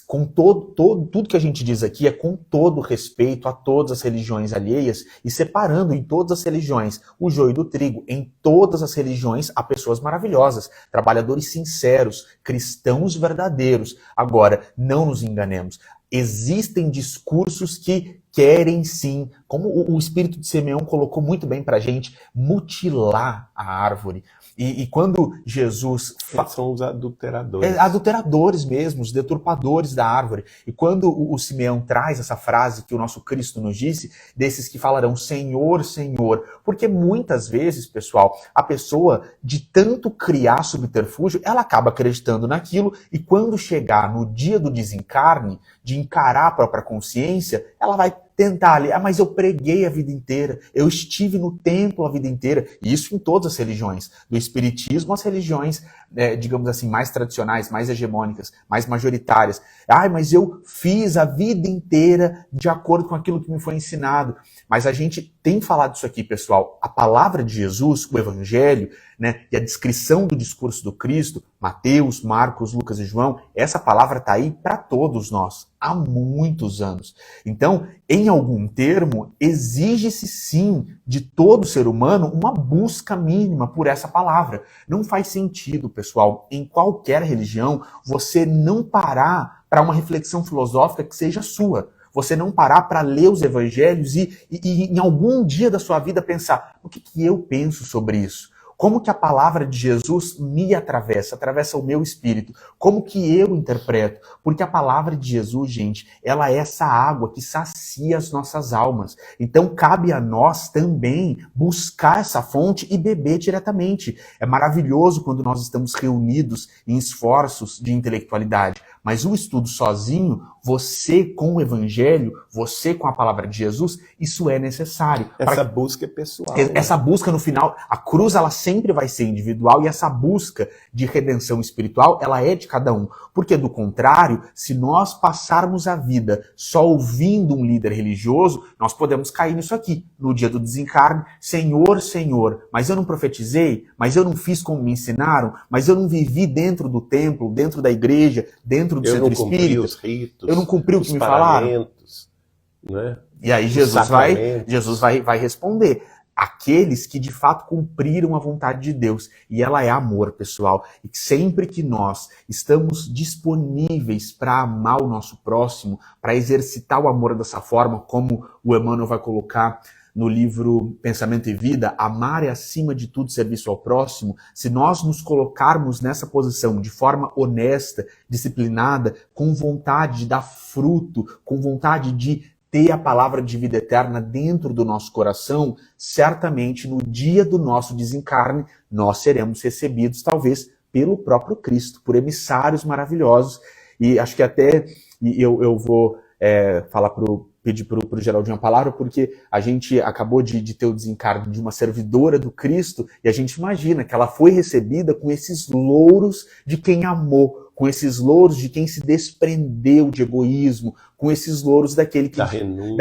Com tudo que a gente diz aqui é com todo respeito a todas as religiões alheias e separando em todas as religiões o joio do trigo. Em todas as religiões há pessoas maravilhosas, trabalhadores sinceros, cristãos verdadeiros. Agora, não nos enganemos. Existem discursos que querem sim, como o espírito de Simeão colocou muito bem pra gente, mutilar a árvore. E quando Jesus... São os adulteradores. Adulteradores mesmo, os deturpadores da árvore. E quando o Simeão traz essa frase que o nosso Cristo nos disse, desses que falarão Senhor, Senhor, porque muitas vezes, pessoal, a pessoa, de tanto criar subterfúgio, ela acaba acreditando naquilo e quando chegar no dia do desencarne, de encarar a própria consciência, ela vai tentar ali, mas eu preguei a vida inteira, eu estive no templo a vida inteira, e isso em todas as religiões, do espiritismo às religiões, digamos assim, mais tradicionais, mais hegemônicas, mais majoritárias. Mas eu fiz a vida inteira de acordo com aquilo que me foi ensinado. Mas a gente tem falado isso aqui, pessoal, a palavra de Jesus, o evangelho, né, e a descrição do discurso do Cristo, Mateus, Marcos, Lucas e João, essa palavra está aí para todos nós, há muitos anos. Então, em algum termo, exige-se sim de todo ser humano uma busca mínima por essa palavra. Não faz sentido, pessoal, em qualquer religião, você não parar para uma reflexão filosófica que seja sua. Você não parar para ler os evangelhos e em algum dia da sua vida pensar, o que eu penso sobre isso? Como que a palavra de Jesus me atravessa o meu espírito? Como que eu interpreto? Porque a palavra de Jesus, gente, ela é essa água que sacia as nossas almas. Então cabe a nós também buscar essa fonte e beber diretamente. É maravilhoso quando nós estamos reunidos em esforços de intelectualidade. Mas o estudo sozinho, você com o evangelho, você com a palavra de Jesus, isso é necessário. Essa busca é pessoal. Essa busca no final, a cruz ela sempre vai ser individual e essa busca de redenção espiritual, ela é de cada um. Porque do contrário, se nós passarmos a vida só ouvindo um líder religioso, nós podemos cair nisso aqui. No dia do desencarne, Senhor, Senhor, mas eu não profetizei, mas eu não fiz como me ensinaram, mas eu não vivi dentro do templo, dentro da igreja, dentro do centro espírita. Os ritos, eu não cumpri o que me falaram. né? E aí Os Jesus sacramentos. vai responder. Aqueles que de fato cumpriram a vontade de Deus. E ela é amor, pessoal. E sempre que nós estamos disponíveis para amar o nosso próximo, para exercitar o amor dessa forma, como o Emmanuel vai colocar no livro Pensamento e Vida, amar é acima de tudo serviço ao próximo. Se nós nos colocarmos nessa posição de forma honesta, disciplinada, com vontade de dar fruto, com vontade de ter a palavra de vida eterna dentro do nosso coração, certamente no dia do nosso desencarne, nós seremos recebidos, talvez, pelo próprio Cristo, por emissários maravilhosos. E acho que até eu vou pedir para o Geraldinho a palavra, porque a gente acabou de ter o desencarne de uma servidora do Cristo, e a gente imagina que ela foi recebida com esses louros de quem amou, com esses louros de quem se desprendeu de egoísmo, com esses louros da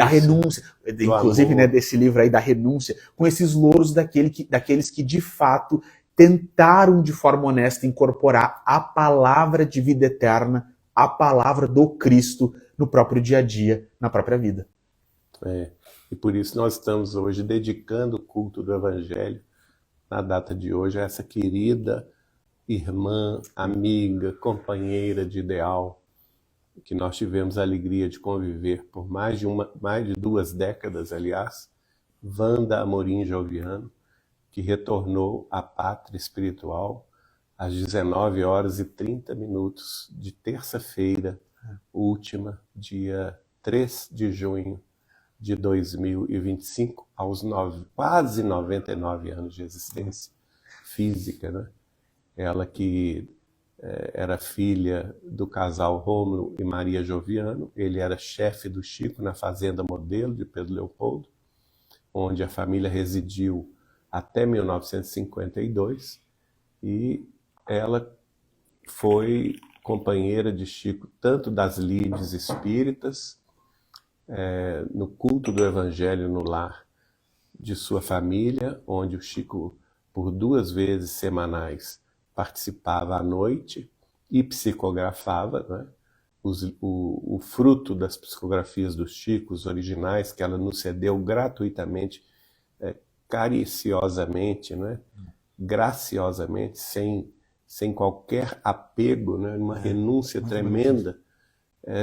renúncia, inclusive, né, desse livro aí da renúncia, com esses louros daqueles que de fato tentaram de forma honesta incorporar a palavra de vida eterna, a palavra do Cristo no próprio dia a dia, na própria vida. E por isso nós estamos hoje dedicando o culto do Evangelho, na data de hoje, a essa querida irmã, amiga, companheira de ideal, que nós tivemos a alegria de conviver por mais de 2 décadas, aliás, Wanda Amorim Joviano, que retornou à pátria espiritual às 19h30 de terça-feira, última, dia 3 de junho de 2025, aos quase 99 anos de existência física, né? Ela que era filha do casal Rômulo e Maria Joviano. Ele era chefe do Chico na Fazenda Modelo de Pedro Leopoldo, onde a família residiu até 1952, e ela foi companheira de Chico tanto das lides espíritas, no culto do Evangelho no lar de sua família, onde o Chico, por 2 vezes semanais, participava à noite e psicografava, né? O fruto das psicografias do Chico, os originais, que ela nos cedeu gratuitamente, cariciosamente, né? Graciosamente, sem qualquer apego, né? Uma renúncia tremenda,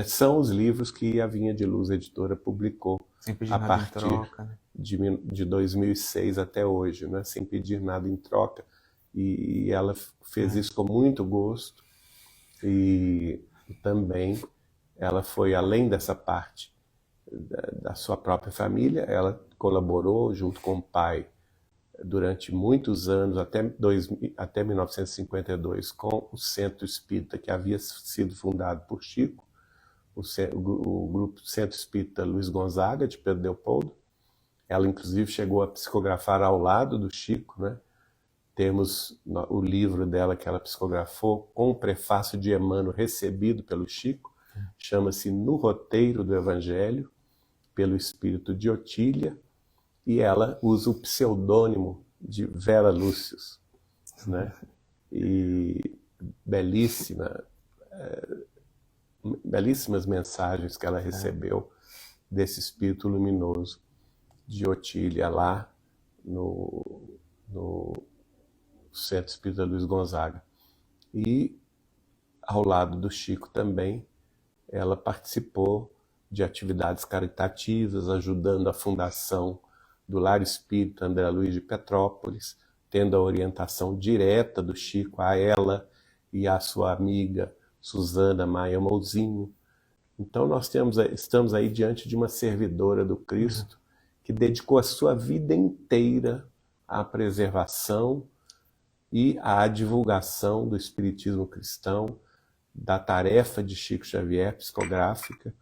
são os livros que a Vinha de Luz Editora publicou a partir de 2006 até hoje, né? Sem pedir nada em troca. E ela fez isso com muito gosto, e também ela foi além dessa parte da sua própria família. Ela colaborou junto com o pai durante muitos anos, até 1952, com o Centro Espírita que havia sido fundado por Chico, o grupo Centro Espírita Luiz Gonzaga, de Pedro Leopoldo. Ela, inclusive, chegou a psicografar ao lado do Chico, né? Temos o livro dela que ela psicografou com o prefácio de Emmanuel recebido pelo Chico, chama-se No Roteiro do Evangelho, pelo espírito de Otília, e ela usa o pseudônimo de Vera Lúcius, né? E belíssimas mensagens que ela recebeu desse espírito luminoso de Otília lá no Centro Espírita Luiz Gonzaga. E ao lado do Chico também, ela participou de atividades caritativas, ajudando a fundação do Lar Espírita André Luiz de Petrópolis, tendo a orientação direta do Chico a ela e a sua amiga Susana Maia Mouzinho. Então nós estamos aí diante de uma servidora do Cristo que dedicou a sua vida inteira à preservação e à divulgação do espiritismo cristão, da tarefa de Chico Xavier psicográfica,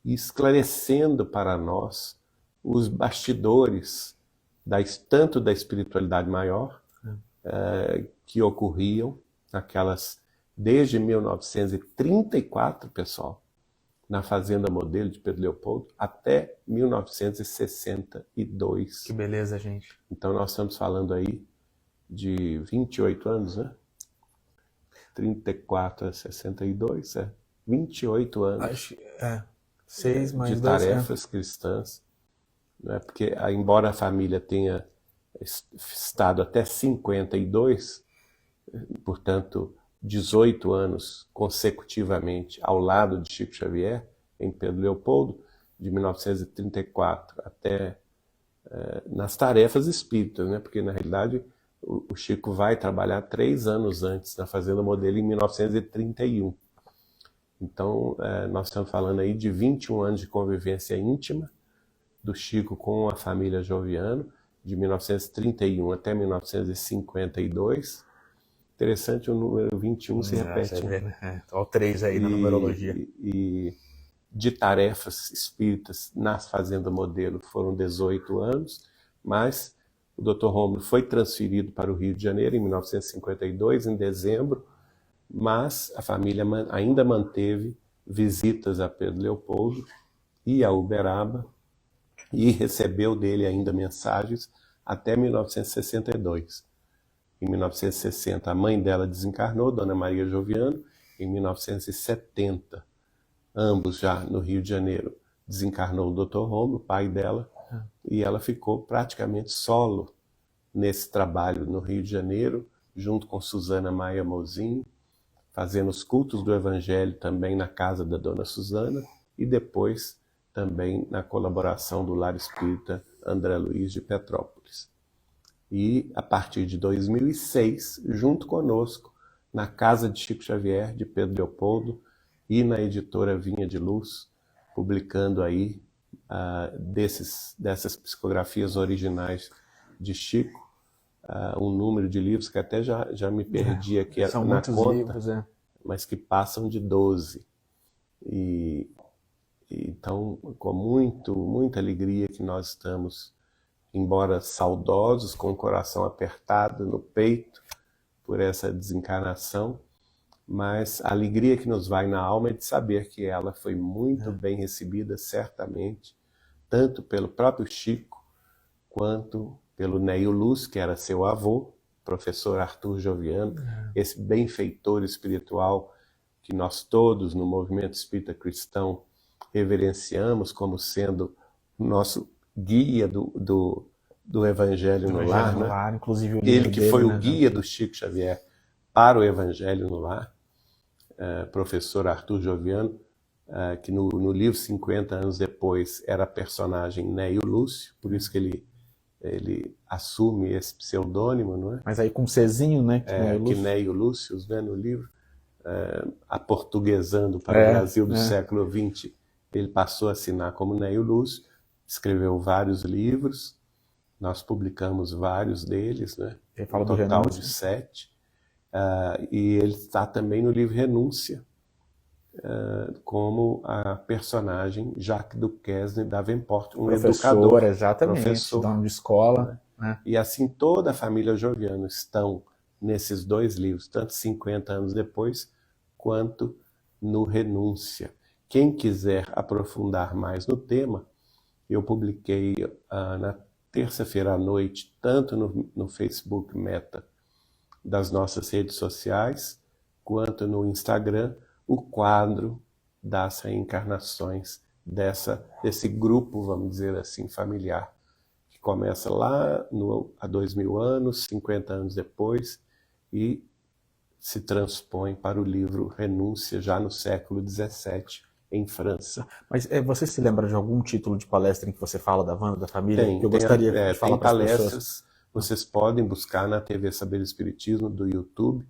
e esclarecendo para nós os bastidores tanto da espiritualidade maior, que ocorriam desde 1934, pessoal, na Fazenda Modelo de Pedro Leopoldo, até 1962. Que beleza, gente. Então nós estamos falando aí de 28 anos, né? 34 a 62, 28 anos. 6 mais de 2, tarefas cristãs, né? Porque, embora a família tenha estado até 52, portanto, 18 anos consecutivamente ao lado de Chico Xavier, em Pedro Leopoldo, de 1934 até nas tarefas espíritas, né? Porque, na realidade, o Chico vai trabalhar 3 anos antes na Fazenda Modelo, em 1931. Então, nós estamos falando aí de 21 anos de convivência íntima do Chico com a família Joviano, de 1931 até 1952. Interessante, o número 21 se repete. Você vê, né? Olha o 3 aí na numerologia. E de tarefas espíritas na Fazenda Modelo foram 18 anos, mas o Dr. Rômulo foi transferido para o Rio de Janeiro em 1952, em dezembro, mas a família ainda manteve visitas a Pedro Leopoldo e a Uberaba, e recebeu dele ainda mensagens até 1962. Em 1960, a mãe dela desencarnou, Dona Maria Joviano. Em 1970, ambos já no Rio de Janeiro, desencarnou o Dr. Rômulo, pai dela, e ela ficou praticamente solo nesse trabalho no Rio de Janeiro, junto com Susana Maia Mozinho, fazendo os cultos do Evangelho também na casa da Dona Susana, e depois também na colaboração do Lar Espírita André Luiz de Petrópolis. E a partir de 2006, junto conosco, na casa de Chico Xavier, de Pedro Leopoldo, e na editora Vinha de Luz, publicando aí dessas psicografias originais de Chico, um número de livros que até já me perdi aqui São na muitos conta, livros, mas que passam de 12. Então, com muita alegria que nós estamos, embora saudosos, com o coração apertado no peito por essa desencarnação, mas a alegria que nos vai na alma é de saber que ela foi muito bem recebida, certamente, tanto pelo próprio Chico, quanto pelo Neio Lúcio, que era seu avô, professor Arthur Joviano, esse benfeitor espiritual que nós todos no movimento espírita cristão reverenciamos como sendo o nosso guia do Evangelho no Lar, né? Inclusive o Ele que dele, foi né, o guia do Chico Xavier para o Evangelho no Lar, professor Arthur Joviano, que no livro 50 anos depois era a personagem Neio Lúcio, por isso que ele assume esse pseudônimo, não é? Mas aí com Czinho, né? Que Neio Lúcio, né, no livro, aportuguesando para o Brasil do século XX, ele passou a assinar como Neio Lúcio, escreveu vários livros, nós publicamos vários deles, né? Um total de 7. E ele está também no livro Renúncia, como a personagem Jacques Duquesne Davenport, um educador, exatamente, professor, dono de escola. Né? E assim toda a família Joviano estão nesses 2 livros, tanto 50 anos depois, quanto no Renúncia. Quem quiser aprofundar mais no tema, eu publiquei na terça-feira à noite, tanto no Facebook Meta das nossas redes sociais, quanto no Instagram, o quadro das reencarnações desse grupo, vamos dizer assim, familiar, que começa lá há 2000 anos, 50 anos depois, e se transpõe para o livro Renúncia, já no século XVII, em França. Mas você se lembra de algum título de palestra em que você fala da Wanda, da família? Eu gostaria de falar para as pessoas. Vocês podem buscar na TV Saber Espiritismo do YouTube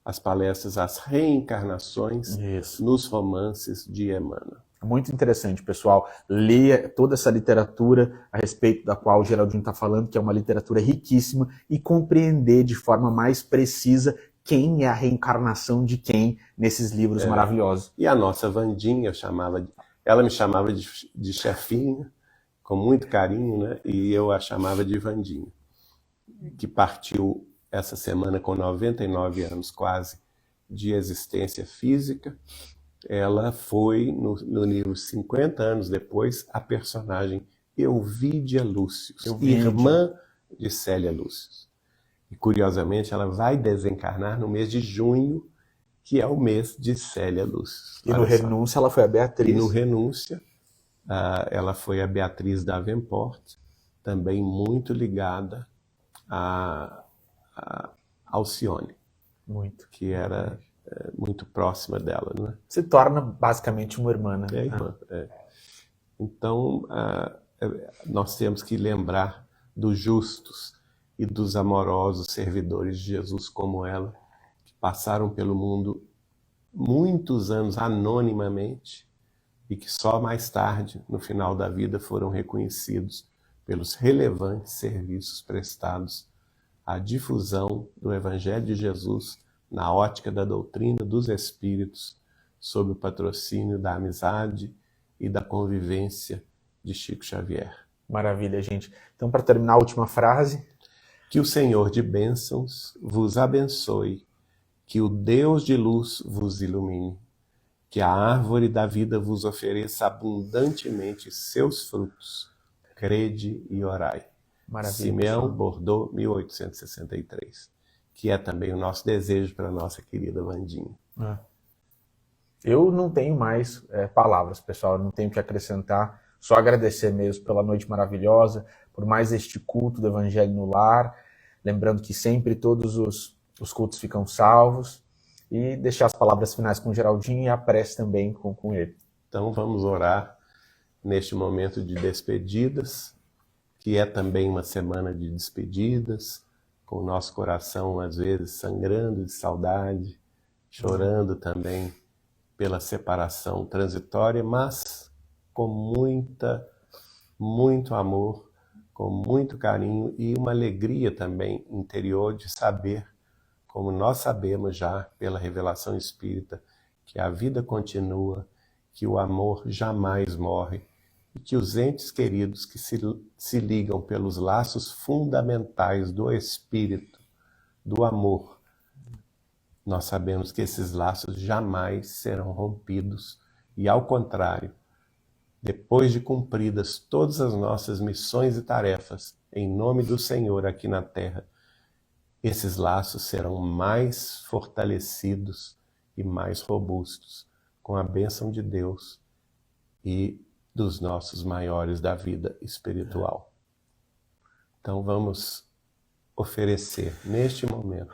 as palestras As Reencarnações nos Romances de Emmanuel. Muito interessante, pessoal. Leia toda essa literatura a respeito da qual o Geraldinho está falando, que é uma literatura riquíssima, e compreender de forma mais precisa quem é a reencarnação de quem nesses livros maravilhosos. E a nossa Wandinha, ela me chamava de chefinha, com muito carinho, né? E eu a chamava de Wandinha, que partiu essa semana com 99 anos quase de existência física. Ela foi, no livro 50 anos depois, a personagem Euvídia Lúcius, irmã de Célia Lúcius. E, curiosamente, ela vai desencarnar no mês de junho, que é o mês de Célia Lúcius. E no Renúncia ela foi a Beatriz. E no Renúncia ela foi a Beatriz Davenport, também muito ligada a Alcione, Muito. que era muito próxima dela, né? Se torna basicamente uma irmã, né? É irmã. Então, nós temos que lembrar dos justos e dos amorosos servidores de Jesus como ela, que passaram pelo mundo muitos anos anonimamente e que só mais tarde, no final da vida, foram reconhecidos pelos relevantes serviços prestados à difusão do Evangelho de Jesus na ótica da doutrina dos Espíritos, sob o patrocínio da amizade e da convivência de Chico Xavier. Maravilha, gente. Então, para terminar, a última frase. Que o Senhor de bênçãos vos abençoe, que o Deus de luz vos ilumine, que a árvore da vida vos ofereça abundantemente seus frutos. Crede e orai. Maravilha. Simeão Bordeaux, 1863. Que é também o nosso desejo para a nossa querida Wandinha. Eu não tenho mais palavras, pessoal. Eu não tenho o que acrescentar. Só agradecer mesmo pela noite maravilhosa, por mais este culto do Evangelho no Lar. Lembrando que sempre todos os cultos ficam salvos. E deixar as palavras finais com o Geraldinho e a prece também com ele. Então vamos orar neste momento de despedidas, que é também uma semana de despedidas, com o nosso coração às vezes sangrando de saudade, chorando também pela separação transitória, mas com muito amor, com muito carinho e uma alegria também interior de saber, como nós sabemos já pela revelação espírita, que a vida continua, que o amor jamais morre e que os entes queridos que se ligam pelos laços fundamentais do espírito, do amor, nós sabemos que esses laços jamais serão rompidos e, ao contrário, depois de cumpridas todas as nossas missões e tarefas, em nome do Senhor aqui na Terra, esses laços serão mais fortalecidos e mais robustos, com a bênção de Deus e dos nossos maiores da vida espiritual. Então vamos oferecer, neste momento,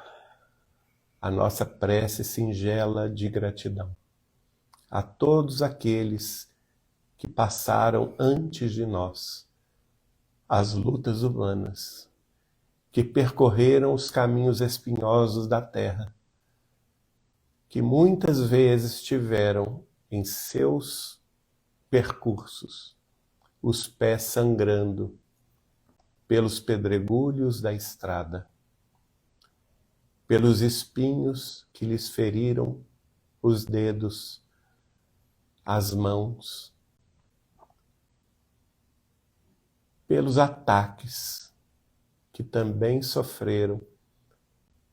a nossa prece singela de gratidão a todos aqueles que passaram antes de nós as lutas humanas, que percorreram os caminhos espinhosos da terra, que muitas vezes tiveram em seus percursos os pés sangrando pelos pedregulhos da estrada, pelos espinhos que lhes feriram os dedos, as mãos, pelos ataques que também sofreram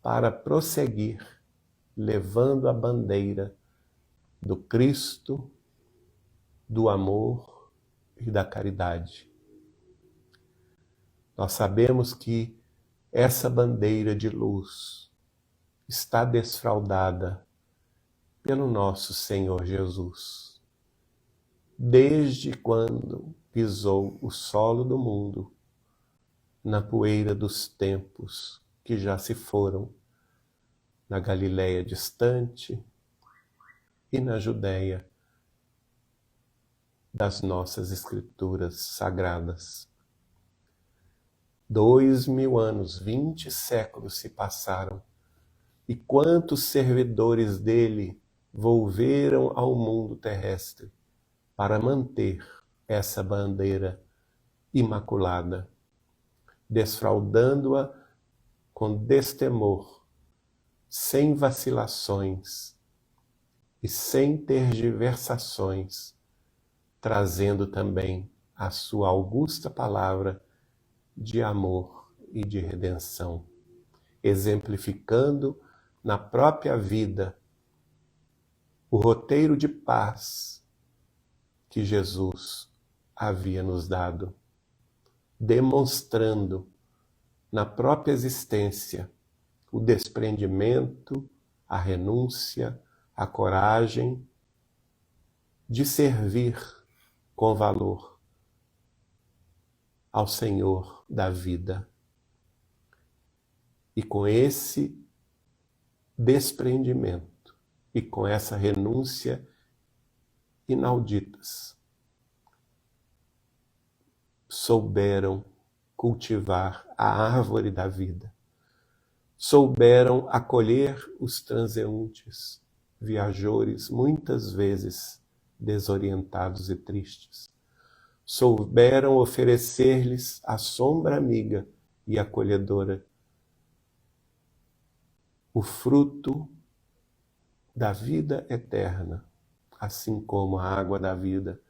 para prosseguir, levando a bandeira do Cristo, do amor e da caridade. Nós sabemos que essa bandeira de luz está desfraldada pelo nosso Senhor Jesus. Desde quando pisou o solo do mundo, na poeira dos tempos que já se foram, na Galileia distante e na Judéia das nossas escrituras sagradas. 2000 anos, 20 séculos se passaram, e quantos servidores dele volveram ao mundo terrestre para manter essa bandeira imaculada, desfraldando-a com destemor, sem vacilações e sem tergiversações, trazendo também a sua augusta palavra de amor e de redenção, exemplificando na própria vida o roteiro de paz que Jesus havia nos dado, demonstrando na própria existência o desprendimento, a renúncia, a coragem de servir com valor ao Senhor da vida. E com esse desprendimento e com essa renúncia inauditas, souberam cultivar a árvore da vida, souberam acolher os transeuntes, viajores, muitas vezes desorientados e tristes, souberam oferecer-lhes a sombra amiga e acolhedora, o fruto da vida eterna, assim como a água da vida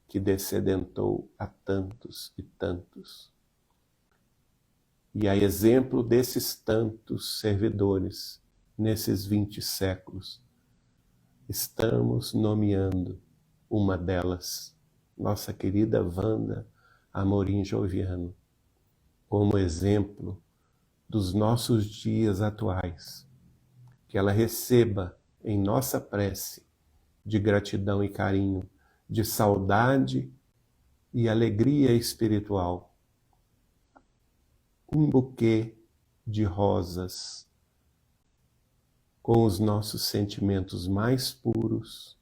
que descedentou a tantos e tantos. E a exemplo desses tantos servidores, nesses 20 séculos, estamos nomeando uma delas, nossa querida Wanda Amorim Joviano, como exemplo dos nossos dias atuais. Que ela receba em nossa prece de gratidão e carinho, de saudade e alegria espiritual, um buquê de rosas com os nossos sentimentos mais puros,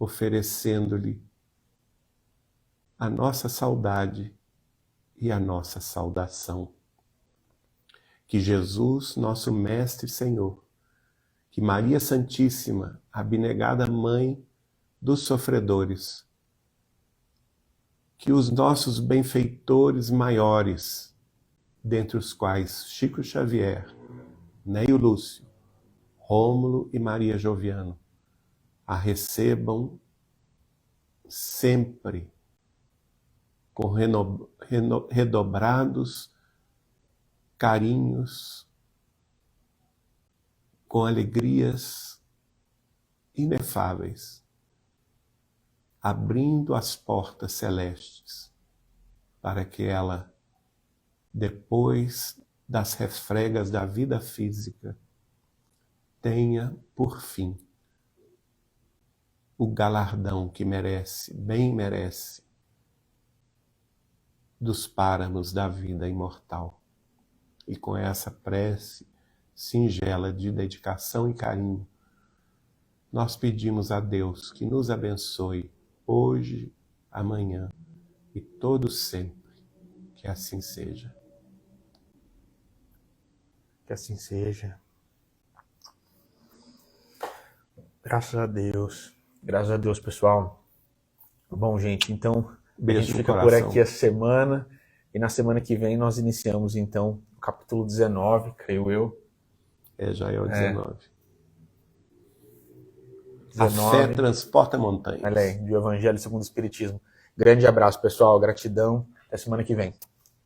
oferecendo-lhe a nossa saudade e a nossa saudação. Que Jesus, nosso Mestre e Senhor, que Maria Santíssima, abnegada Mãe dos sofredores, que os nossos benfeitores maiores, dentre os quais Chico Xavier, Neio Lúcio, Rômulo e Maria Joviano, a recebam sempre com redobrados carinhos, com alegrias inefáveis, abrindo as portas celestes para que ela, depois das refregas da vida física, tenha, por fim, o galardão que merece, bem merece, dos páramos da vida imortal. E com essa prece singela de dedicação e carinho, nós pedimos a Deus que nos abençoe hoje, amanhã e todo sempre. Que assim seja. Que assim seja. Graças a Deus. Graças a Deus, pessoal. Bom, gente, então a gente fica por aqui essa semana e na semana que vem nós iniciamos então o capítulo 19, creio eu. Já é o 19. A fé transporta montanhas. Olha aí, do Evangelho segundo o Espiritismo. Grande abraço, pessoal. Gratidão. Até semana que vem.